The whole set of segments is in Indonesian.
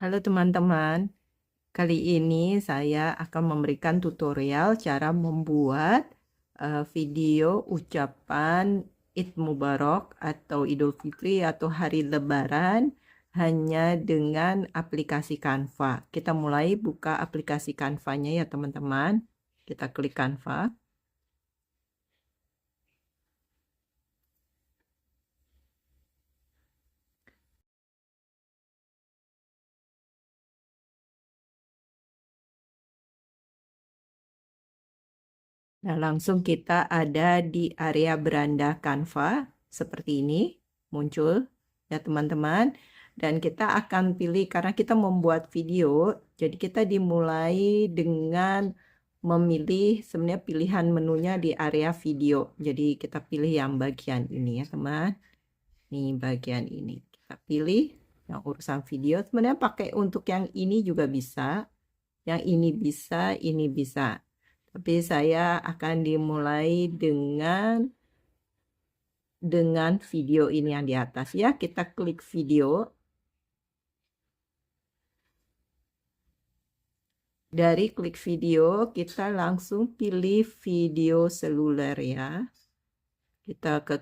Halo teman-teman, kali ini saya akan memberikan tutorial cara membuat video ucapan Id Mubarak atau Idul Fitri atau Hari Lebaran hanya dengan aplikasi Canva. Kita mulai buka aplikasi Canva-nya ya teman-teman. Kita klik Canva. Nah, langsung kita ada di area beranda Canva seperti ini muncul ya teman-teman. Dan kita akan pilih karena kita membuat video, jadi kita dimulai dengan memilih sebenarnya pilihan menunya di area video. Jadi kita pilih yang bagian ini ya teman. Nih bagian ini kita pilih yang urusan video. Sebenarnya pakai untuk yang ini juga bisa, yang ini bisa, ini bisa. Tapi saya akan dimulai dengan video ini yang di atas ya. Kita klik video. Dari klik video, kita langsung pilih video seluler ya. Kita ke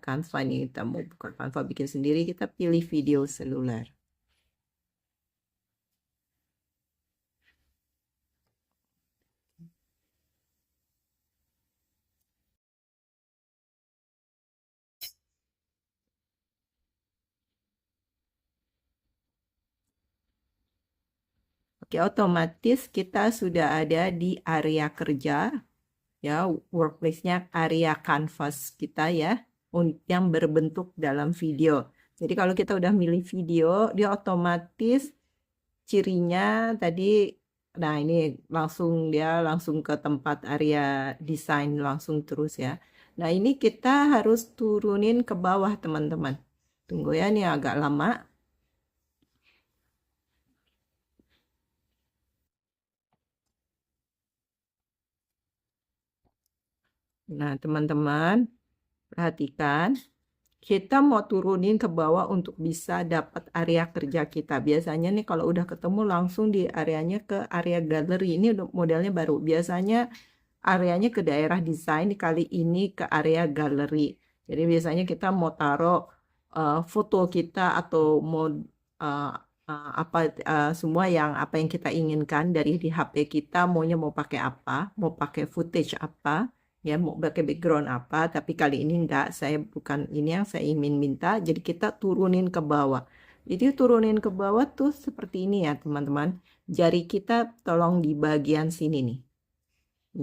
Canva ini, kita mau buka Canva bikin sendiri, kita pilih video seluler. Oke, otomatis kita sudah ada di area kerja ya, workplace-nya area canvas kita ya, yang berbentuk dalam video. Jadi kalau kita udah milih video, dia otomatis cirinya tadi, nah ini dia langsung ke tempat area desain langsung terus ya. Nah ini kita harus turunin ke bawah teman-teman. Tunggu ya, ini agak lama. Nah teman-teman, perhatikan. Kita mau turunin ke bawah untuk bisa dapat area kerja kita. Biasanya nih kalau udah ketemu langsung di areanya ke area galeri. Ini modelnya baru. Biasanya areanya ke daerah desain, kali ini ke area galeri. Jadi biasanya kita mau taruh foto kita atau mau uh, semua apa yang kita inginkan dari di HP kita, maunya mau pakai apa, mau pakai footage apa, ya mau pakai background apa. Tapi kali ini enggak, saya bukan ini yang saya ingin minta. Jadi kita turunin ke bawah. Jadi turunin ke bawah tuh seperti ini ya teman-teman. Jari kita tolong di bagian sini nih.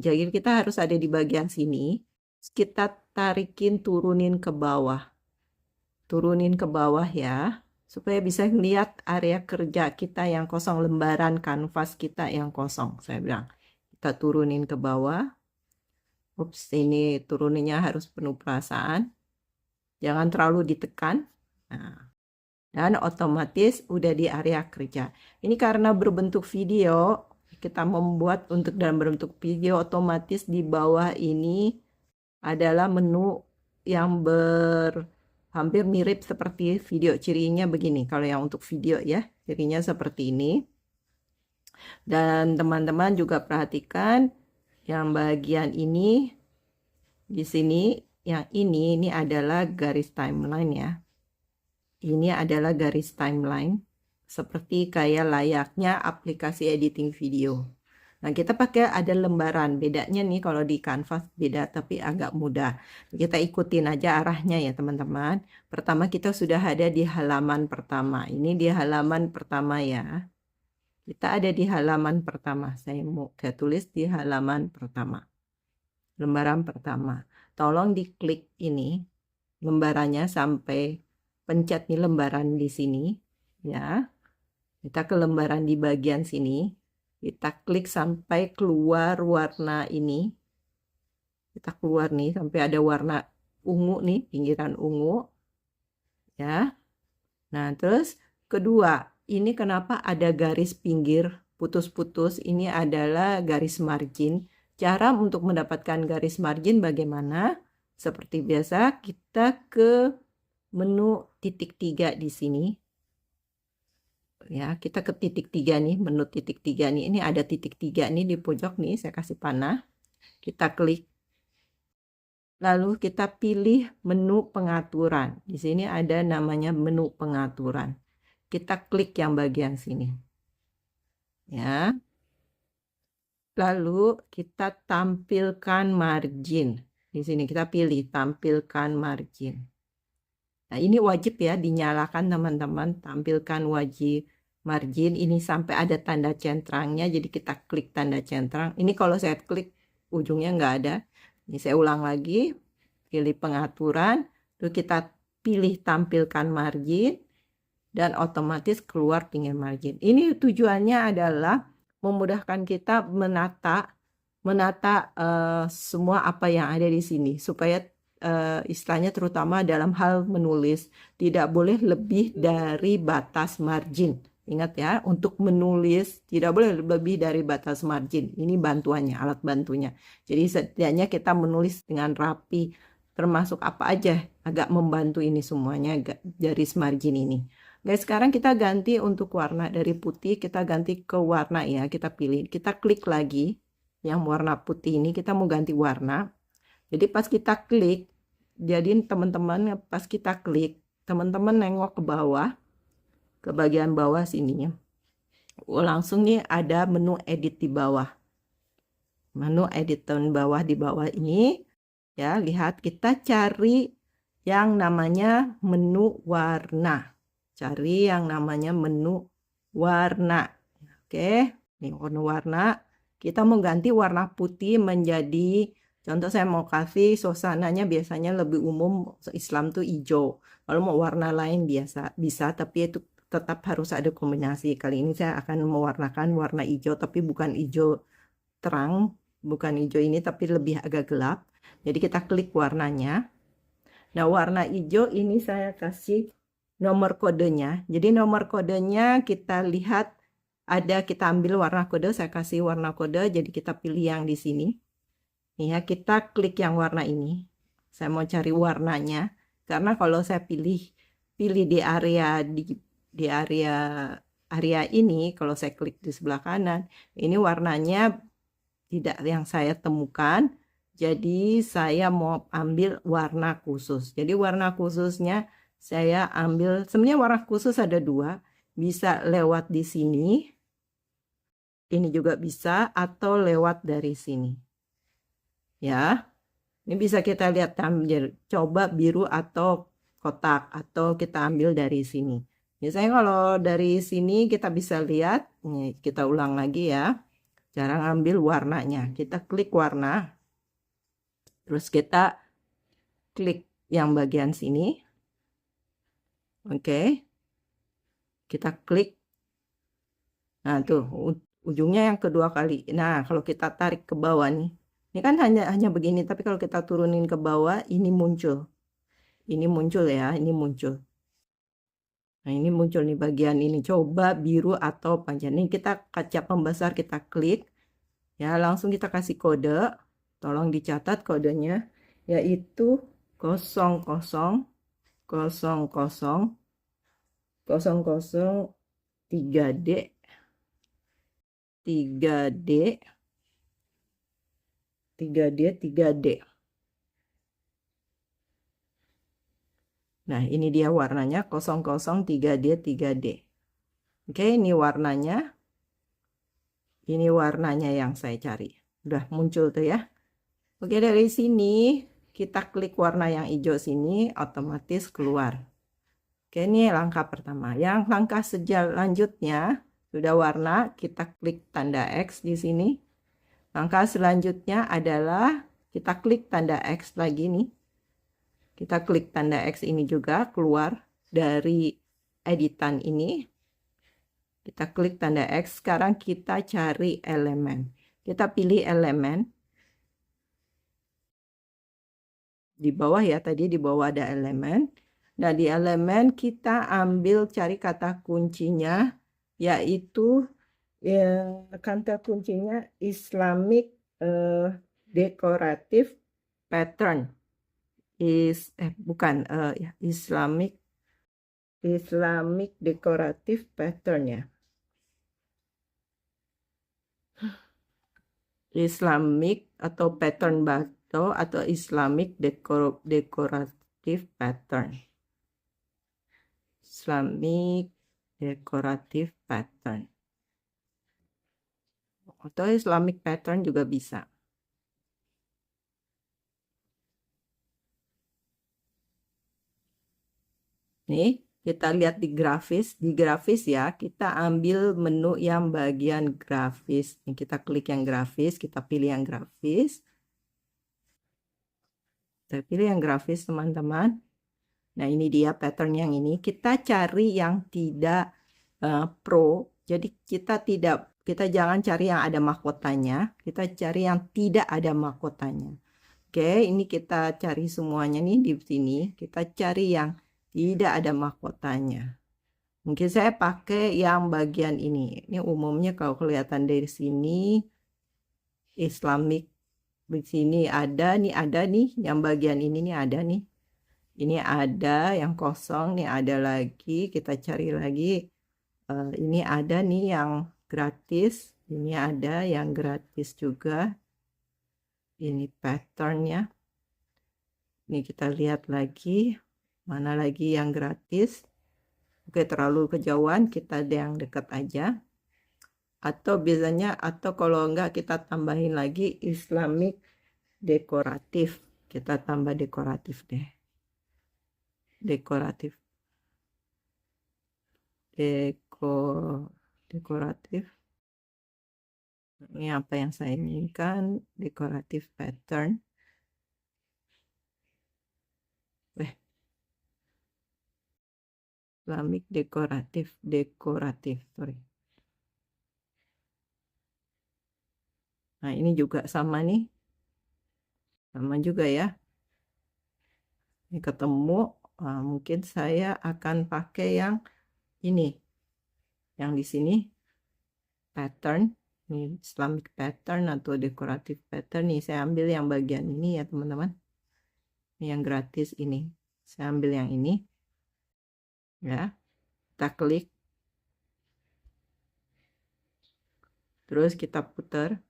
Jadi kita harus ada di bagian sini. Kita tarikin turunin ke bawah. Turunin ke bawah ya. Supaya bisa lihat area kerja kita yang kosong. Lembaran kanvas kita yang kosong. Saya bilang. Kita turunin ke bawah. Ups, ini turuninnya harus penuh perasaan. Jangan terlalu ditekan. Nah, dan otomatis udah di area kerja. Ini karena berbentuk video, kita membuat untuk dalam bentuk video, otomatis di bawah ini adalah menu yang hampir mirip seperti video. Cirinya begini, kalau yang untuk video ya, cirinya seperti ini. Dan teman-teman juga perhatikan yang bagian ini di sini, yang ini adalah garis timeline ya. Ini adalah garis timeline seperti kayak layaknya aplikasi editing video. Nah, kita pakai ada lembaran. Bedanya nih kalau di Canvas beda tapi agak mudah. Kita ikutin aja arahnya ya, teman-teman. Pertama kita sudah ada di halaman pertama. Ini di halaman pertama ya. Kita ada di halaman pertama. Saya tulis di halaman pertama. Lembaran pertama. Tolong diklik ini lembarannya sampai pencet nih lembaran di sini ya. Kita ke lembaran di bagian sini. Kita klik sampai keluar warna ini. Kita keluar nih sampai ada warna ungu nih, pinggiran ungu. Ya. Nah, terus kedua, ini kenapa ada garis pinggir putus-putus? Ini adalah garis margin. Cara untuk mendapatkan garis margin bagaimana? Seperti biasa, kita ke menu titik 3 di sini. Ya, kita ke titik 3 nih, menu titik 3 nih. Ini ada titik 3 nih di pojok nih, saya kasih panah. Kita klik. Lalu kita pilih menu pengaturan. Di sini ada namanya menu pengaturan. Kita klik yang bagian sini. Ya. Lalu kita tampilkan margin. Di sini kita pilih tampilkan margin. Nah, ini wajib ya dinyalakan teman-teman, tampilkan wajib margin ini sampai ada tanda centrangnya. Jadi kita klik tanda centrang. Ini kalau saya klik ujungnya nggak ada. Ini saya ulang lagi, pilih pengaturan, lalu kita pilih tampilkan margin dan otomatis keluar pinggir margin. Ini tujuannya adalah memudahkan kita menata semua apa yang ada di sini supaya istilahnya terutama dalam hal menulis tidak boleh lebih dari batas margin. Ingat ya, untuk menulis tidak boleh lebih dari batas margin. Ini bantuannya, alat bantunya. Jadi setidaknya kita menulis dengan rapi, termasuk apa aja agak membantu ini semuanya garis margin ini. Guys, sekarang kita ganti untuk warna dari putih, kita ganti ke warna ya, kita pilih, kita klik lagi yang warna putih ini, kita mau ganti warna. Jadi pas kita klik, jadi teman-teman pas kita klik, teman-teman nengok ke bawah, ke bagian bawah sininya. Langsung nih ada menu edit di bawah. Menu edit di bawah ini, ya lihat kita cari yang namanya menu warna. Cari yang namanya menu warna. Oke, ini warna. Kita mau ganti warna putih menjadi, contoh saya mau kasih suasananya biasanya lebih umum Islam tuh hijau. Kalau mau warna lain biasa bisa, tapi itu tetap harus ada kombinasi. Kali ini saya akan mewarnakan warna hijau, tapi bukan hijau terang, bukan hijau ini, tapi lebih agak gelap. Jadi kita klik warnanya. Nah, warna hijau ini saya kasih nomor kodenya. Jadi nomor kodenya kita lihat ada, kita ambil warna kode, saya kasih warna kode, jadi kita pilih yang di sini. Nih ya, kita klik yang warna ini. Saya mau cari warnanya karena kalau saya pilih di area area ini, kalau saya klik di sebelah kanan, ini warnanya tidak yang saya temukan. Jadi saya mau ambil warna khusus. Jadi warna khususnya saya ambil, sebenarnya warna khusus ada dua, bisa lewat di sini, ini juga bisa, atau lewat dari sini. Ya, ini bisa kita lihat, coba biru atau kotak, atau kita ambil dari sini. Biasanya kalau dari sini kita bisa lihat, nih kita ulang lagi ya, cara ngambil warnanya. Kita klik warna, terus kita klik yang bagian sini. Oke, kita klik. Nah tuh ujungnya yang kedua kali. Nah kalau kita tarik ke bawah nih, ini kan hanya begini, tapi kalau kita turunin ke bawah ini muncul. Ini muncul ya, ini muncul. Nah ini muncul nih bagian ini. Coba biru atau panjang. Ini kita kaca pembesar, kita klik. Ya langsung kita kasih kode. Tolong dicatat kodenya. Yaitu 0000 3D 3D 3D. Nah, ini dia warnanya 003D 3D. Oke, ini warnanya. Ini warnanya yang saya cari. Udah muncul tuh ya. Oke, dari sini kita klik warna yang hijau sini, otomatis keluar. Oke, ini langkah pertama. Yang langkah selanjutnya sudah warna, kita klik tanda X di sini. Langkah selanjutnya adalah kita klik tanda X lagi nih. Kita klik tanda X ini juga, keluar dari editan ini. Kita klik tanda X, sekarang kita cari elemen. Kita pilih elemen. Di bawah ya, tadi di bawah ada elemen. Nah, di elemen kita ambil cari kata kuncinya, yaitu kata kuncinya Islamic Decorative Pattern. Islamic Islamic decorative pattern ya. Islamic atau pattern bato atau Islamic decorative pattern. Islamic decorative pattern. Atau Islamic pattern juga bisa. Nih, kita lihat di grafis. Di grafis ya, kita ambil menu yang bagian grafis. Nih, kita klik yang grafis, kita pilih yang grafis. Kita pilih yang grafis, teman-teman. Nah, ini dia pattern yang ini. Kita cari yang tidak pro. Jadi kita jangan cari yang ada mahkotanya. Kita cari yang tidak ada mahkotanya. Oke, ini kita cari semuanya nih di sini. Kita cari yang tidak ada mahkotanya. Mungkin saya pakai yang bagian ini. Ini umumnya kalau kelihatan dari sini Islamic, di sini ada nih yang bagian ini nih ada nih. Ini ada yang kosong nih, ada lagi. Kita cari lagi. Ini ada nih yang gratis. Ini ada yang gratis juga. Ini patternnya. Ini kita lihat lagi. Mana lagi yang gratis. Oke, terlalu kejauhan, kita ada yang dekat aja. Atau biasanya, atau kalau enggak kita tambahin lagi Islamic dekoratif. Kita tambah dekoratif deh. Dekoratif. Dekoratif. Ini apa yang saya inginkan, dekoratif pattern. Islamic dekoratif, sorry. Nah, ini juga sama nih. Sama juga ya. Ini ketemu, mungkin saya akan pakai yang ini. Yang di sini pattern, ini Islamic pattern atau dekoratif pattern nih. Saya ambil yang bagian ini ya, teman-teman. Ini yang gratis ini. Saya ambil yang ini. Ya. Kita klik. Terus kita putar.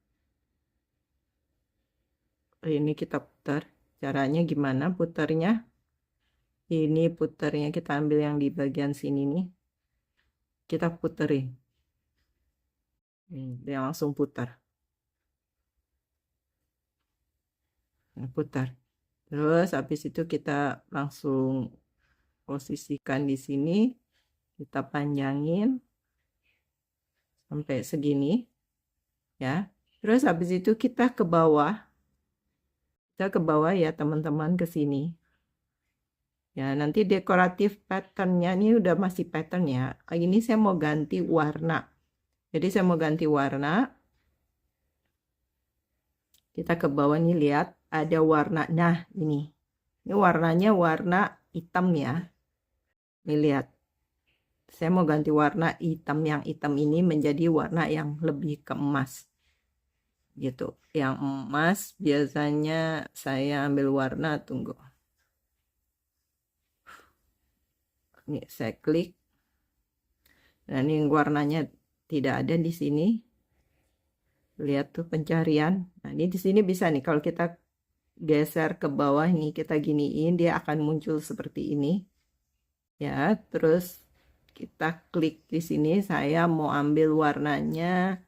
Ini kita putar. Caranya gimana putarnya? Ini putarnya kita ambil yang di bagian sini nih. Kita puterin. Dia langsung putar. Nah, putar. Terus habis itu kita langsung posisikan di sini. Kita panjangin sampai segini. Ya. Terus habis itu kita ke bawah. Kita ke bawah ya teman-teman, ke sini. Ya, nanti dekoratif patternnya ini udah masih pattern ya. Ini saya mau ganti warna. Jadi saya mau ganti warna. Kita ke bawah nih, lihat ada warna. Nah, ini. Ini warnanya warna hitam ya. Ini lihat. Saya mau ganti warna hitam. Yang hitam ini menjadi warna yang lebih ke emas. Gitu. Yang emas biasanya saya ambil warna, tunggu. Ini saya klik. Nah, ini warnanya tidak ada di sini. Lihat tuh pencarian. Nah, ini di sini bisa nih kalau kita geser ke bawah nih, kita giniin, dia akan muncul seperti ini. Ya, terus kita klik di sini. Saya mau ambil warnanya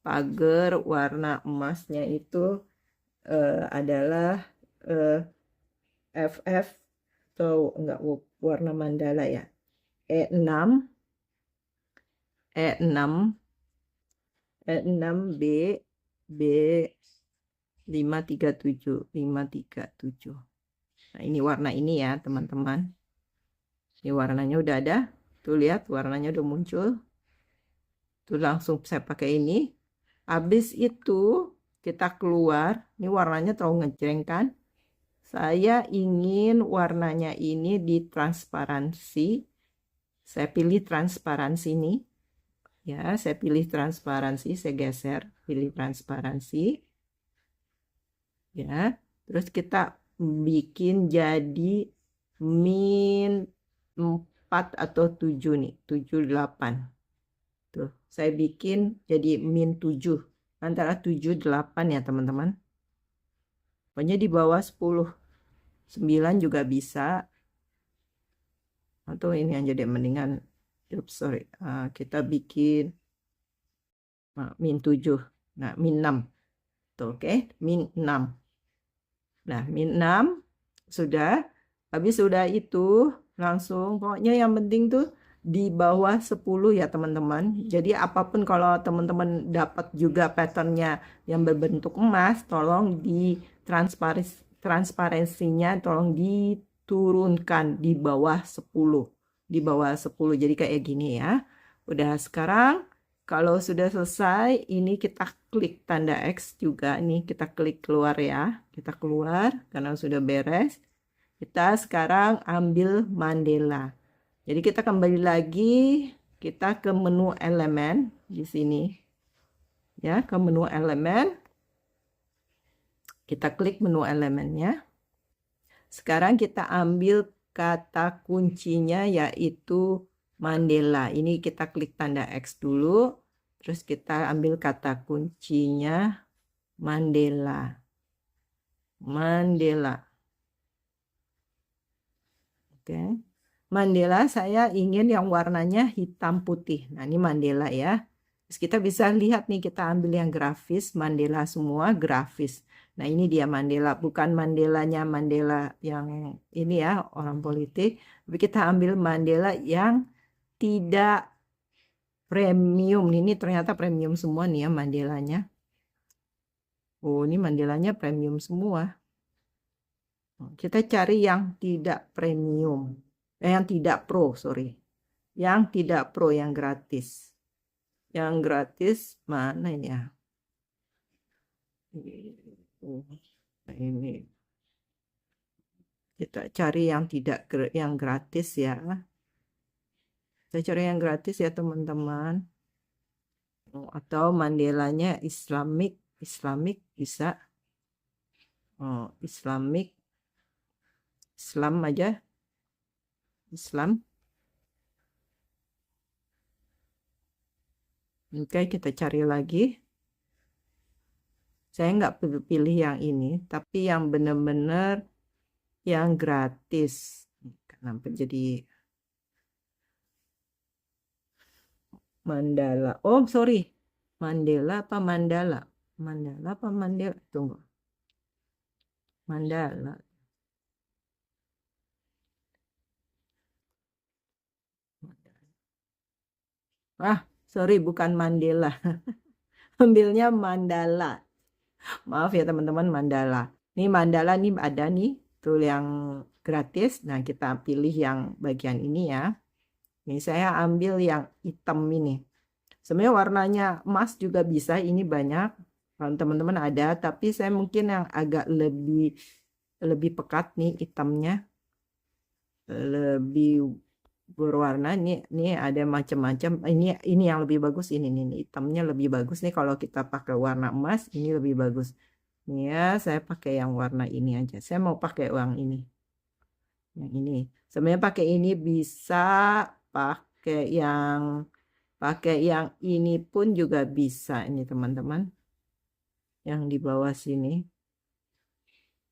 pagar, warna emasnya itu adalah FF atau enggak, warna mandala ya. E6 B 537. Nah, ini warna ini ya, teman-teman. Ini warnanya udah ada. Tuh lihat warnanya udah muncul. Tuh langsung saya pakai ini. Habis itu kita keluar. Ini warnanya terlalu ngejreng kan? Saya ingin warnanya ini di transparansi. Saya pilih transparansi ini. Ya, saya pilih transparansi, saya geser, pilih transparansi. Ya, terus kita bikin jadi min 4 4 atau 7 nih, 7, 8. Tuh, saya bikin jadi min 7. Antara 7, 8 ya teman-teman. Pokoknya di bawah 10. 9 juga bisa. Atau ini aja deh, mendingan, sorry, kita bikin min 7. Nah, min 6. Tuh, oke, min 6. Nah, min 6 sudah. Habis sudah itu langsung, pokoknya yang penting tuh di bawah 10 ya teman-teman. Jadi apapun kalau teman-teman dapat juga patternnya yang berbentuk emas, tolong di transparansinya tolong diturunkan di bawah 10. Di bawah 10. Jadi kayak gini ya. Udah, sekarang kalau sudah selesai, ini kita klik tanda X juga nih, kita klik keluar ya. Kita keluar karena sudah beres. Kita sekarang ambil Mandala. Jadi kita kembali lagi, kita ke menu elemen di sini. Ya, ke menu elemen. Kita klik menu elemennya. Sekarang kita ambil kata kuncinya yaitu Mandala. Ini kita klik tanda X dulu. Terus kita ambil kata kuncinya Mandala. Mandala. Oke. Mandala saya ingin yang warnanya hitam putih. Nah, ini Mandala ya. Terus kita bisa lihat nih, kita ambil yang grafis, Mandala semua grafis. Nah, ini dia Mandala, bukan Mandelanya Mandela yang ini ya, orang politik. Tapi kita ambil Mandala yang tidak premium. Ini ternyata premium semua nih ya Mandelanya. Oh, ini Mandelanya premium semua. Kita cari yang tidak premium. Yang tidak pro, sorry. Yang tidak pro, yang gratis. Yang gratis mana ini ya? Ini. Kita cari yang tidak, yang gratis ya. Kita cari yang gratis ya teman-teman. Atau Mandelanya Islamic bisa. Oh, Islamic. Islam aja. Islam. Oke, kita cari lagi. Saya nggak pilih yang ini, tapi yang benar-benar yang gratis. Kenapa jadi Mandala? Oh, sorry. Mandela apa Mandala? Mandala apa Mandela? Tunggu. Mandala. Sorry, bukan Mandela. Ambilnya Mandala. Maaf ya teman-teman, Mandala. Nih Mandala nih ada nih, tuh yang gratis. Nah, kita pilih yang bagian ini ya. Ini saya ambil yang hitam ini. Sebenarnya warnanya emas juga bisa, ini banyak. Kalau teman-teman ada, tapi saya mungkin yang agak lebih pekat nih hitamnya. Lebih berwarna ini ada macam-macam. Ini yang lebih bagus, ini nih hitamnya lebih bagus nih. Kalau kita pakai warna emas ini lebih bagus nih ya. Saya pakai yang warna ini aja, saya mau pakai yang ini, sebenarnya pakai ini bisa, pakai yang ini pun juga bisa ini teman-teman, yang di bawah sini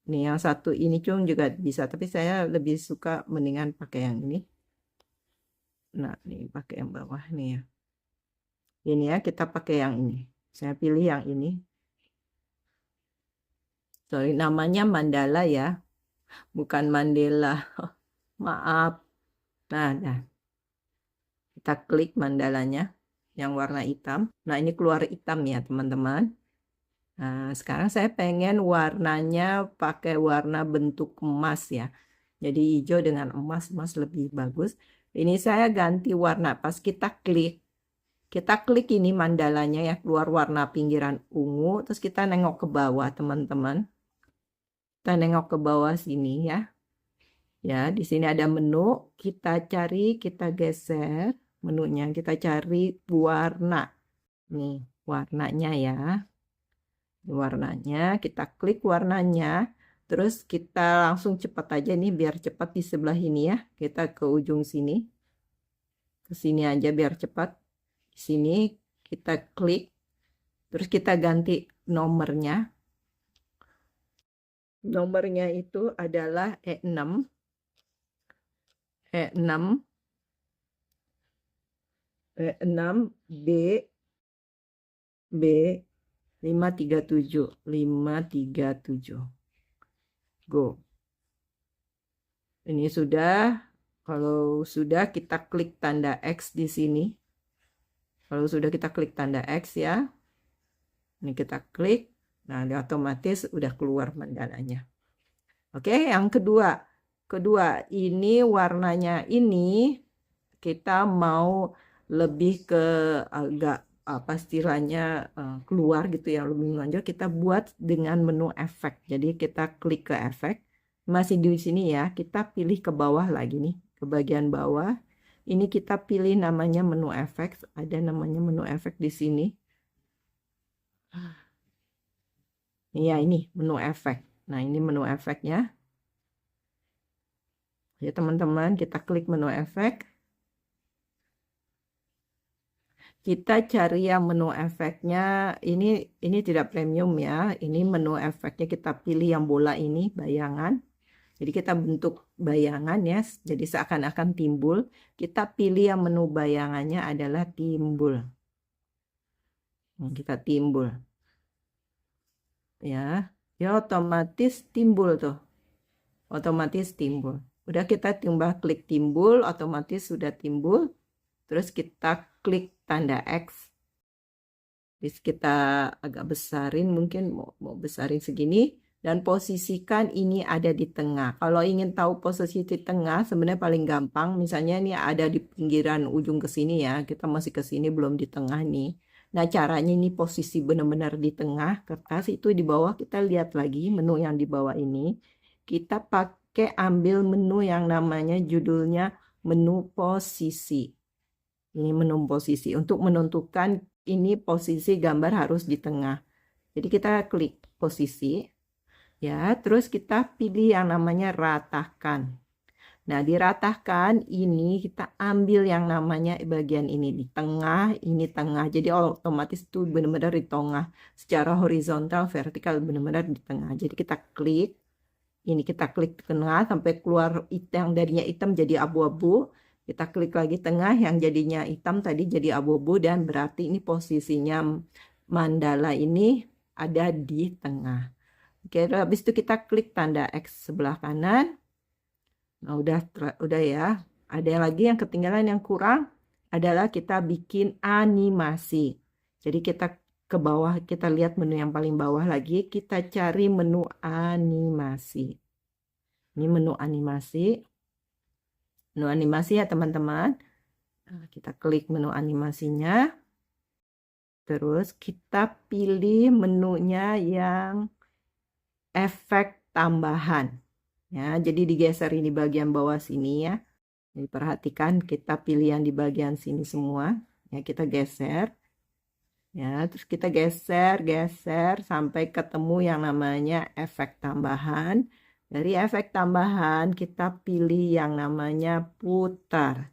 nih, yang satu ini juga bisa, tapi saya lebih suka mendingan pakai yang ini. Nah, nih pakai yang bawah nih ya. Ini ya, kita pakai yang ini. Saya pilih yang ini. Sorry, namanya Mandala ya. Bukan Mandela. Maaf. Nah. Kita klik Mandalanya yang warna hitam. Nah, ini keluar hitam ya, teman-teman. Nah, sekarang saya pengen warnanya pakai warna bentuk emas ya. Jadi hijau dengan emas lebih bagus. Ini saya ganti warna, pas kita klik ini mandalanya ya, keluar warna pinggiran ungu, terus kita nengok ke bawah teman-teman. Kita nengok ke bawah sini ya. Ya, di sini ada menu, kita cari, kita geser menunya, kita cari warna. Nih, warnanya ya. Warnanya, kita klik warnanya. Terus kita langsung cepat aja nih biar cepat di sebelah ini ya. Kita ke ujung sini. ke sini aja biar cepat. Di sini kita klik, terus kita ganti nomornya. Nomornya itu adalah E6, E6, E6 B 537, 537. Go. Ini sudah. Kalau sudah, kita klik tanda X di sini. Kalau sudah, kita klik tanda X ya. Ini kita klik. Nah, otomatis udah keluar mandalanya. Oke, yang kedua. Kedua, ini warnanya ini kita mau lebih ke agak apa istilahnya keluar gitu ya, lebih menonjol, kita buat dengan menu efek. Jadi kita klik ke efek, masih di sini ya, kita pilih ke bawah lagi nih, ke bagian bawah. Ini kita pilih namanya menu efek, ada namanya menu efek di sini. Ya, ini menu efek. Nah, ini menu efeknya. Ya, teman-teman, kita klik menu efek. Kita cari yang menu efeknya, ini tidak premium ya, ini menu efeknya kita pilih yang bola ini, bayangan. Jadi kita bentuk bayangan ya, jadi seakan-akan timbul. Kita pilih yang menu bayangannya adalah timbul. Kita timbul. Ya, otomatis timbul tuh. Otomatis timbul. Udah kita tinggal klik timbul, otomatis sudah timbul. Terus kita klik tanda X. Terus kita agak besarin, mungkin mau besarin segini. Dan posisikan ini ada di tengah. Kalau ingin tahu posisi di tengah, sebenarnya paling gampang. Misalnya ini ada di pinggiran ujung ke sini ya. Kita masih ke sini, belum di tengah nih. Nah, caranya ini posisi benar-benar di tengah kertas. Itu di bawah kita lihat lagi menu yang di bawah ini. Kita pakai ambil menu yang namanya judulnya menu posisi. Ini menu posisi. Untuk menentukan ini posisi gambar harus di tengah. Jadi kita klik posisi. Ya, terus kita pilih yang namanya ratakan. Nah, diratakan ini kita ambil yang namanya bagian ini di tengah, ini tengah. Jadi otomatis itu benar-benar di tengah. Secara horizontal, vertikal benar-benar di tengah. Jadi kita klik. Ini kita klik ke tengah sampai keluar yang darinya hitam jadi abu-abu. Kita klik lagi tengah, yang jadinya hitam tadi jadi abu-abu, dan berarti ini posisinya mandala ini ada di tengah. Oke, habis itu kita klik tanda X sebelah kanan. Nah, udah ya. Ada lagi yang ketinggalan, yang kurang adalah kita bikin animasi. Jadi kita ke bawah, kita lihat menu yang paling bawah lagi, kita cari menu animasi. Ini menu animasi. Menu animasi ya teman-teman. Nah, kita klik menu animasinya. Terus kita pilih menunya yang efek tambahan. Ya, jadi digeser ini bagian bawah sini ya. Jadi perhatikan, kita pilih yang di bagian sini semua. Ya, kita geser. Ya, terus kita geser sampai ketemu yang namanya efek tambahan. Dari efek tambahan kita pilih yang namanya putar.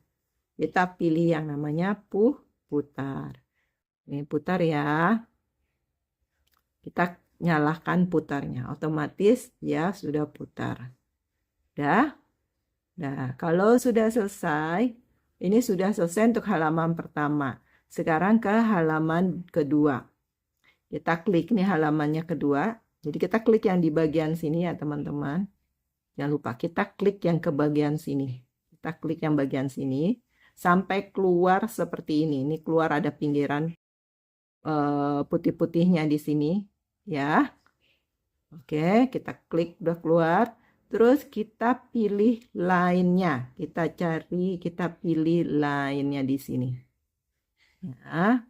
Kita pilih yang namanya putar. Ini putar ya. Kita nyalakan putarnya. Otomatis ya sudah putar. Dah. Nah, kalau sudah selesai, ini sudah selesai untuk halaman pertama. Sekarang ke halaman kedua. Kita klik nih halamannya kedua. Jadi kita klik yang di bagian sini ya teman-teman. Jangan lupa kita klik yang ke bagian sini. Kita klik yang bagian sini sampai keluar seperti ini. Ini keluar ada pinggiran putih-putihnya di sini ya. Oke, kita klik udah keluar. Terus kita pilih lainnya. Kita cari, kita pilih lainnya di sini. Ya,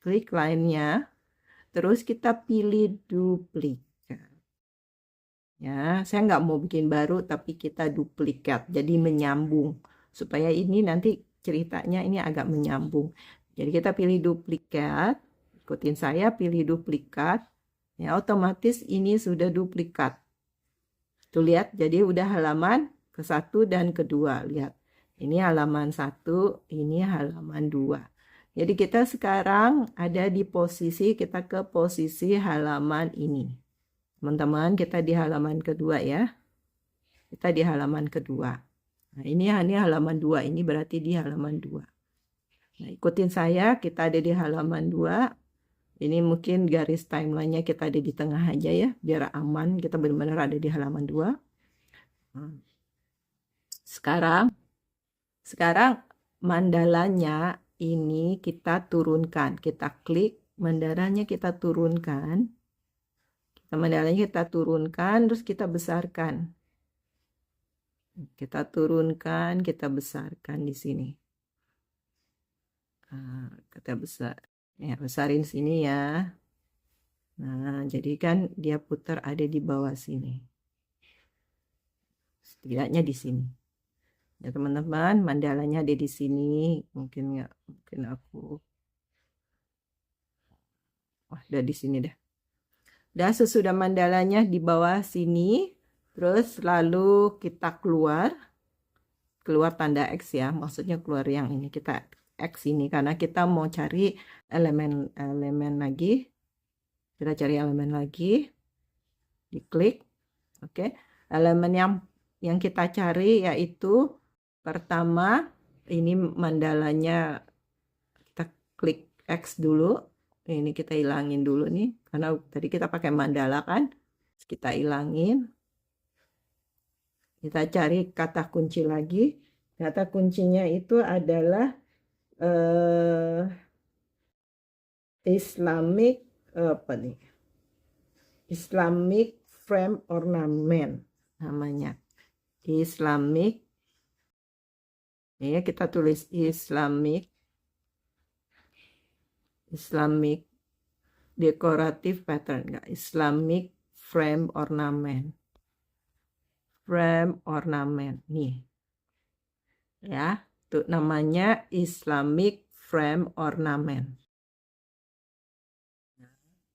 klik lainnya. Terus kita pilih duplikat. Ya, saya nggak mau bikin baru, tapi kita duplikat. Jadi menyambung. Supaya ini nanti ceritanya ini agak menyambung. Jadi kita pilih duplikat. Ikutin saya, pilih duplikat. Ya, otomatis ini sudah duplikat. Tuh lihat, jadi udah halaman ke-1 dan kedua. Lihat. Ini halaman 1, ini halaman 2. Jadi kita sekarang ada di posisi, kita ke posisi halaman ini. Teman-teman, kita di halaman kedua ya. Kita di halaman kedua. Nah, ini halaman 2, ini berarti di halaman 2. Nah, ikutin saya, kita ada di halaman 2. Ini mungkin garis timelinenya kita ada di tengah aja ya, biar aman, kita benar-benar ada di halaman 2. Sekarang mandalanya ini kita turunkan, kita klik, mandalanya kita turunkan. Mandalanya kita turunkan, terus kita besarkan. Kita turunkan, kita besarkan di sini. Kita besarin sini ya. Nah, jadi kan dia putar ada di bawah sini. Setidaknya di sini. Ya teman-teman, mandalanya ada di sini. Mungkin aku. Wah, udah di sini dah. Udah sesudah mandalanya di bawah sini, terus lalu kita keluar tanda X ya, maksudnya keluar yang ini, kita X ini karena kita mau cari elemen lagi. Kita cari elemen lagi, diklik, oke. Elemen yang kita cari yaitu pertama ini mandalanya, kita klik X dulu. Ini kita hilangin dulu nih, karena tadi kita pakai mandala kan. Kita hilangin. Kita cari kata kunci lagi. Kata kuncinya itu adalah Islamic Islamic frame ornament namanya. Islamic. Ya, kita tulis Islamic decorative pattern, enggak, Islamic frame ornament nih ya, tuh namanya Islamic frame ornament.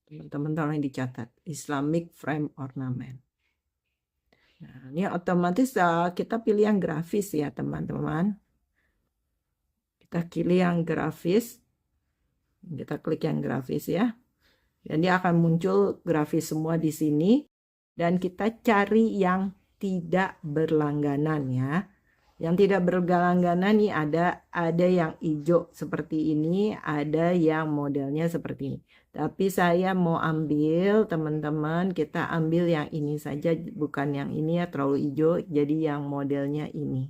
Teman-teman tolong dicatat, Islamic frame ornament. Nah, ini otomatis kita pilih yang grafis ya teman-teman. Kita pilih yang grafis. Kita klik yang grafis ya. Dan dia akan muncul grafis semua di sini. Dan kita cari yang tidak berlangganan ya. Yang tidak berlangganan nih ada yang hijau seperti ini, ada yang modelnya seperti ini. Tapi saya mau ambil, teman-teman, kita ambil yang ini saja, bukan yang ini ya, terlalu hijau. Jadi yang modelnya ini.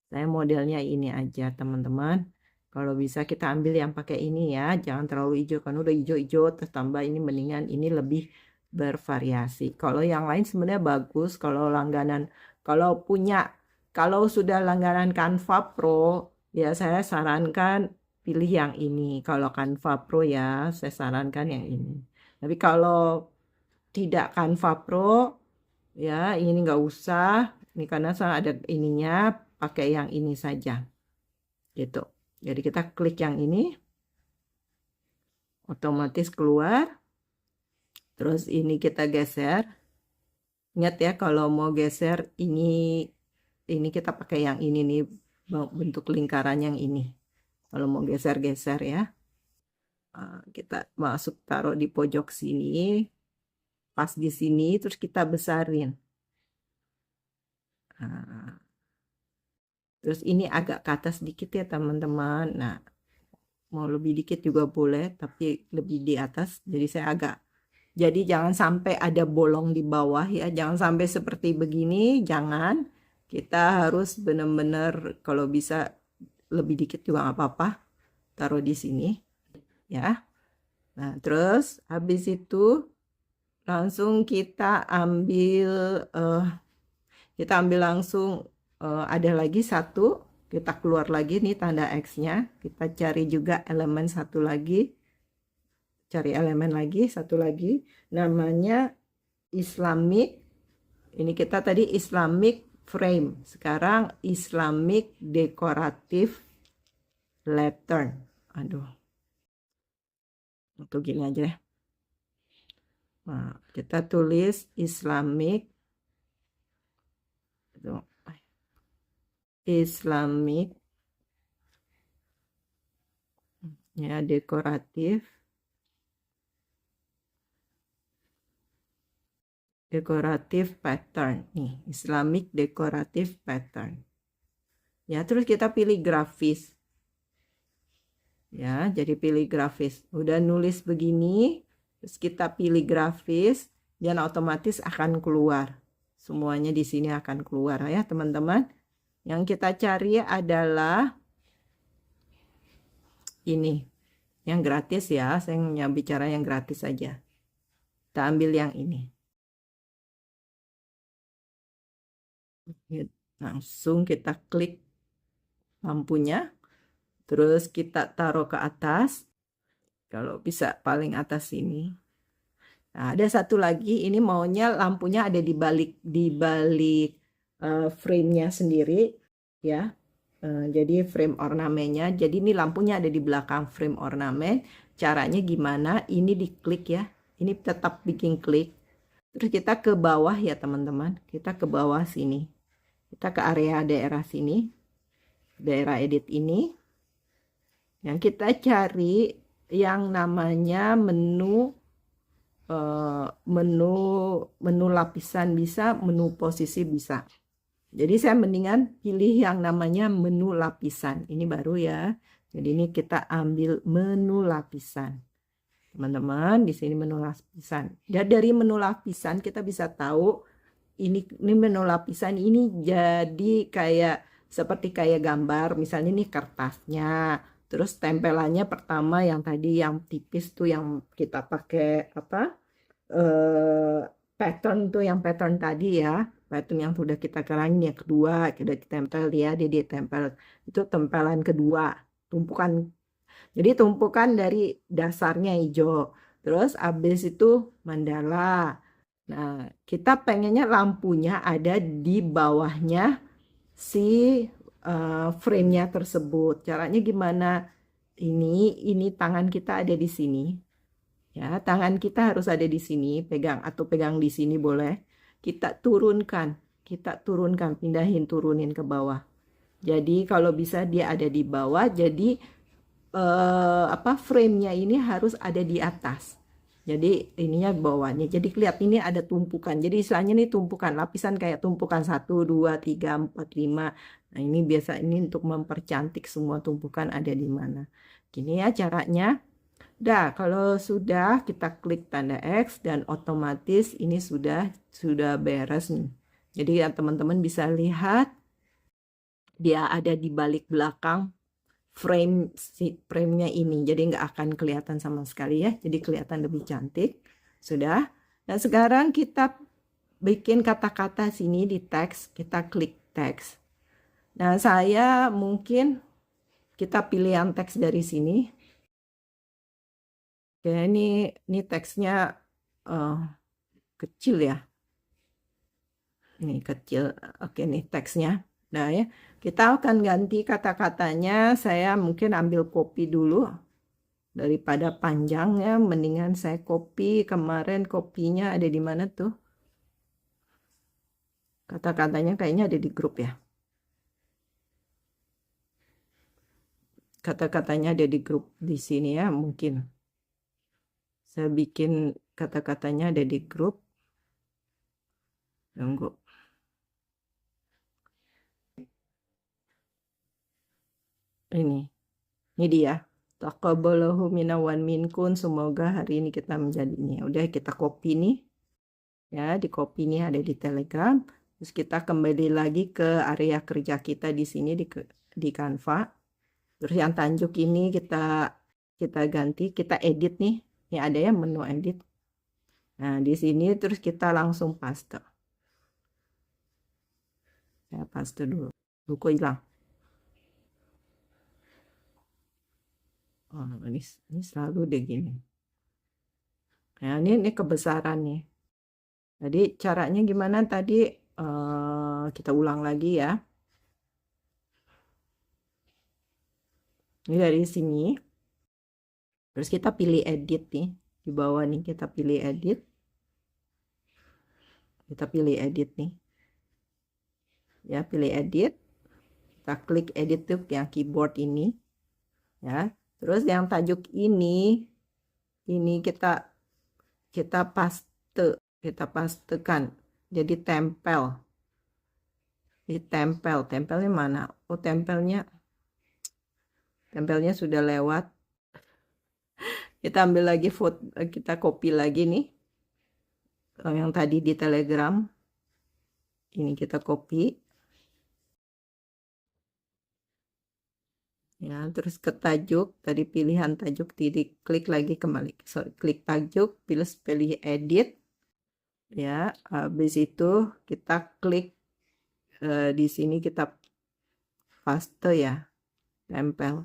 Saya modelnya ini aja, teman-teman. Kalau bisa kita ambil yang pakai ini ya, jangan terlalu hijau, kan udah hijau-hijau terus tambah ini, mendingan ini lebih bervariasi. Kalau yang lain sebenarnya bagus, kalau langganan, kalau sudah langganan Canva Pro, ya saya sarankan pilih yang ini. Kalau Canva Pro ya, saya sarankan yang ini. Tapi kalau tidak Canva Pro, ya ini nggak usah. Ini karena saya ada ininya, pakai yang ini saja. Gitu. Jadi kita klik yang ini, otomatis keluar. Terus ini kita geser. Ingat ya, kalau mau geser ini kita pakai yang ini nih, bentuk lingkaran yang ini. Kalau mau geser-geser ya. Kita masuk taruh di pojok sini. Pas di sini, terus kita besarin. Terus ini agak ke atas sedikit ya teman-teman. Nah, mau lebih dikit juga boleh, tapi lebih di atas. Jadi jangan sampai ada bolong di bawah ya. Jangan sampai seperti begini, jangan. Kita harus benar-benar kalau bisa lebih dikit juga nggak apa-apa. Taruh di sini ya. Nah, terus habis itu langsung kita ambil langsung ada lagi satu, kita keluar lagi nih tanda X-nya, kita cari juga elemen satu lagi, satu lagi namanya Islamic, ini kita tadi Islamic frame, sekarang Islamic decorative pattern. Aduh, untuk gini aja deh. Nah, kita tulis Islamic Islamic, ya, dekoratif pattern nih, Islamic decorative pattern. Ya, terus kita pilih grafis. Ya, jadi pilih grafis. Udah nulis begini, terus kita pilih grafis dan otomatis akan keluar. Semuanya di sini akan keluar ya, teman-teman. Yang kita cari adalah ini. Yang gratis ya, saya hanya bicara yang gratis saja. Kita ambil yang ini. Langsung kita klik lampunya, terus kita taruh ke atas, kalau bisa paling atas ini. Nah, ada satu lagi, ini maunya lampunya ada di balik frame-nya sendiri ya. Jadi frame ornamennya, jadi ini lampunya ada di belakang frame ornamen. Caranya gimana? Ini diklik ya, ini tetap bikin klik. Terus kita ke bawah ya teman-teman, kita ke bawah sini, kita ke area daerah sini, daerah edit ini. Yang kita cari yang namanya menu lapisan bisa, menu posisi bisa. Jadi saya mendingan pilih yang namanya menu lapisan. Ini baru ya. Jadi ini kita ambil menu lapisan. Teman-teman, di sini menu lapisan. Dan dari menu lapisan kita bisa tahu ini menu lapisan ini jadi kayak seperti kayak gambar. Misalnya ini kertasnya. Terus tempelannya pertama yang tadi yang tipis tuh yang kita pakai apa? Pattern tuh yang pattern tadi ya. Pattern yang sudah kita kerangin yang kedua, sudah ditempel dia, dia ditempel. Itu tempelan kedua, tumpukan. Jadi tumpukan dari dasarnya hijau. Terus habis itu mandala. Nah, kita pengennya lampunya ada di bawahnya si frame-nya tersebut. Caranya gimana? Ini tangan kita ada di sini. Ya, tangan kita harus ada di sini, pegang atau pegang di sini boleh. Kita turunkan, pindahin, turunin ke bawah. Jadi kalau bisa dia ada di bawah, jadi frame-nya ini harus ada di atas. Jadi ininya bawahnya. Jadi kelihatan ini ada tumpukan. Jadi istilahnya ini tumpukan, lapisan kayak tumpukan 1, 2, 3, 4, 5. Nah, ini biasa ini untuk mempercantik semua tumpukan ada di mana. Gini ya caranya. Dah, kalau sudah kita klik tanda X dan otomatis ini sudah beres nih. Jadi ya teman-teman bisa lihat dia ada di balik belakang frame-nya ini. Jadi nggak akan kelihatan sama sekali ya. Jadi kelihatan lebih cantik. Sudah. Dan sekarang kita bikin kata-kata sini di teks. Kita klik teks. Nah, saya mungkin kita pilih yang teks dari sini. Oke, ini teksnya kecil ya. Ini kecil. Oke, nih teksnya. Nah ya, kita akan ganti kata-katanya. Saya mungkin ambil copy dulu. Daripada panjangnya, mendingan saya copy. Kemarin kopinya ada di mana tuh? Kata-katanya kayaknya ada di grup ya. Kata-katanya ada di grup di sini ya, mungkin. Saya bikin kata-katanya ada di grup. Tunggu. Ini dia. Taqabbalahu minna wa minkum, semoga hari ini kita menjadi ini. Udah kita copy nih. Ya, di copy nih ada di Telegram. Terus kita kembali lagi ke area kerja kita di sini di Canva. Terus yang tanjuk ini kita ganti, kita edit nih. Ini ada ya menu edit. Nah, di sini terus kita langsung paste. Saya paste dulu. Buku hilang. Oh, ini selalu deh gini. Nah, ini kebesaran nih. Jadi caranya gimana tadi? Kita ulang lagi ya. Ini dari sini. Terus kita pilih edit nih. Di bawah nih kita pilih edit. Kita pilih edit nih. Ya, pilih edit. Kita klik edit tuh yang keyboard ini. Ya. Terus yang tajuk ini kita pastekan. Jadi tempel. Tempelnya mana? Oh, tempelnya sudah lewat. Kita ambil lagi foto, kita copy lagi nih. Yang tadi di Telegram. Ini kita copy. Ya, terus ke tajuk, tadi pilihan tajuk, klik lagi kembali. Klik tajuk, pilih edit. Ya, habis itu kita klik di sini, kita paste ya, tempel.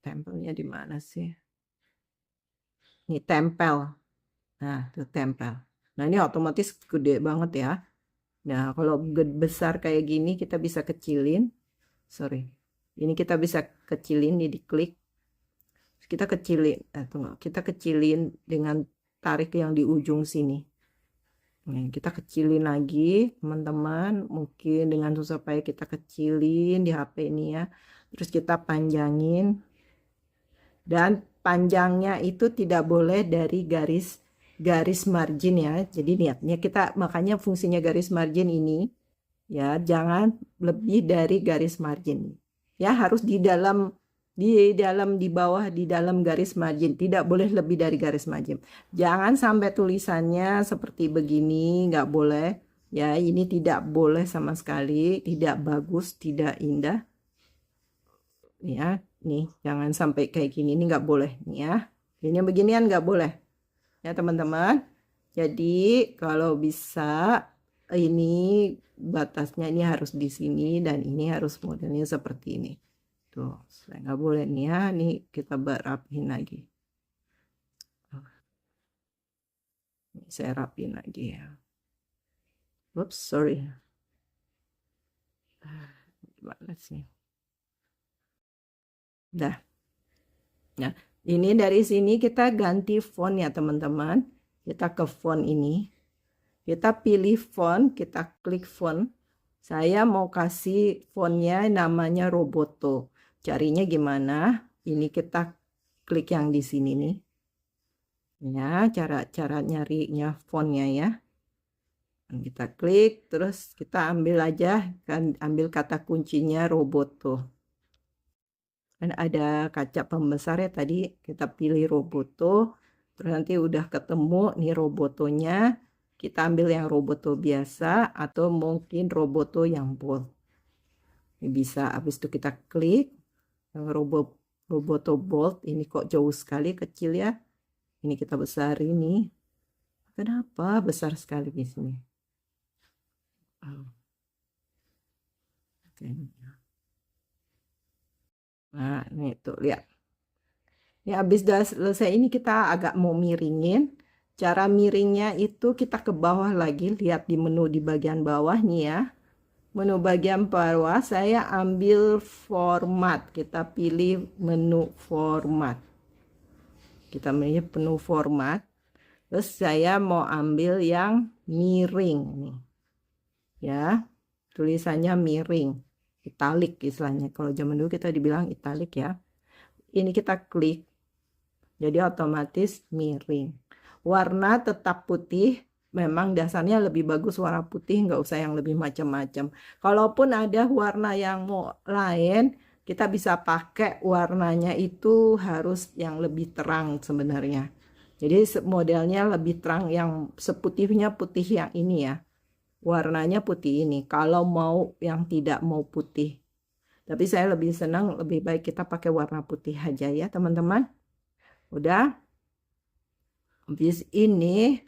Tempelnya di mana sih? Ini tempel. Nah, itu tempel. Nah, ini otomatis gede banget ya. Nah, kalau besar kayak gini kita bisa kecilin. Sorry. Ini kita bisa kecilin, ini diklik. Kita kecilin, kita kecilin dengan tarik yang di ujung sini. Nah, kita kecilin lagi, teman-teman. Mungkin dengan susah payah kita kecilin di HP ini ya. Terus kita panjangin. Dan panjangnya itu tidak boleh dari garis margin ya. Jadi niatnya kita, makanya fungsinya garis margin ini ya, jangan lebih dari garis margin. Ya, harus di bawah di dalam garis margin, tidak boleh lebih dari garis margin. Jangan sampai tulisannya seperti begini, nggak boleh ya. Ini tidak boleh sama sekali, tidak bagus, tidak indah ya. Nih, jangan sampai kayak gini, ini nggak boleh nih ya. Ini beginian nggak boleh ya teman-teman. Jadi kalau bisa ini batasnya ini harus di sini, dan ini harus modelnya seperti ini tuh. Saya nggak boleh nih ya. Nih kita rapiin lagi. Ini saya rapiin lagi ya. Oops, sorry. Gimana sih? Dah. Nah, ini dari sini kita ganti font ya teman-teman. Kita ke font ini. Kita pilih font, kita klik font. Saya mau kasih fontnya namanya Roboto. Carinya gimana? Ini kita klik yang di sini nih. Ya, cara nyarinya fontnya ya. Kita klik, terus kita ambil aja, kan ambil kata kuncinya Roboto. Kan ada kaca pembesar ya tadi, kita pilih Roboto. Terus nanti udah ketemu nih Robotonya. Kita ambil yang Roboto biasa atau mungkin Roboto yang bold. Ini bisa, habis itu kita klik yang Roboto bold. Ini kok jauh sekali kecil ya. Ini kita besar ini. Kenapa besar sekali di sini? Oh. Okay. Nah, ini tuh lihat. Ya, habis dah selesai ini kita agak mau miringin. Cara miringnya itu kita ke bawah lagi, lihat di menu di bagian bawah nih ya. Menu bagian bawah saya ambil format. Kita pilih menu format. Kita pilih menu format. Terus saya mau ambil yang miring nih. Ya, tulisannya miring. Italik istilahnya. Kalau zaman dulu kita dibilang italik ya. Ini kita klik. Jadi otomatis miring. Warna tetap putih. Memang dasarnya lebih bagus warna putih, nggak usah yang lebih macam-macam. Kalaupun ada warna yang mau lain, kita bisa pakai warnanya itu harus yang lebih terang sebenarnya. Jadi modelnya lebih terang, yang seputihnya putih yang ini ya. Warnanya putih ini. Kalau mau yang tidak mau putih. Tapi saya lebih senang, lebih baik kita pakai warna putih aja ya teman-teman. Udah. Habis ini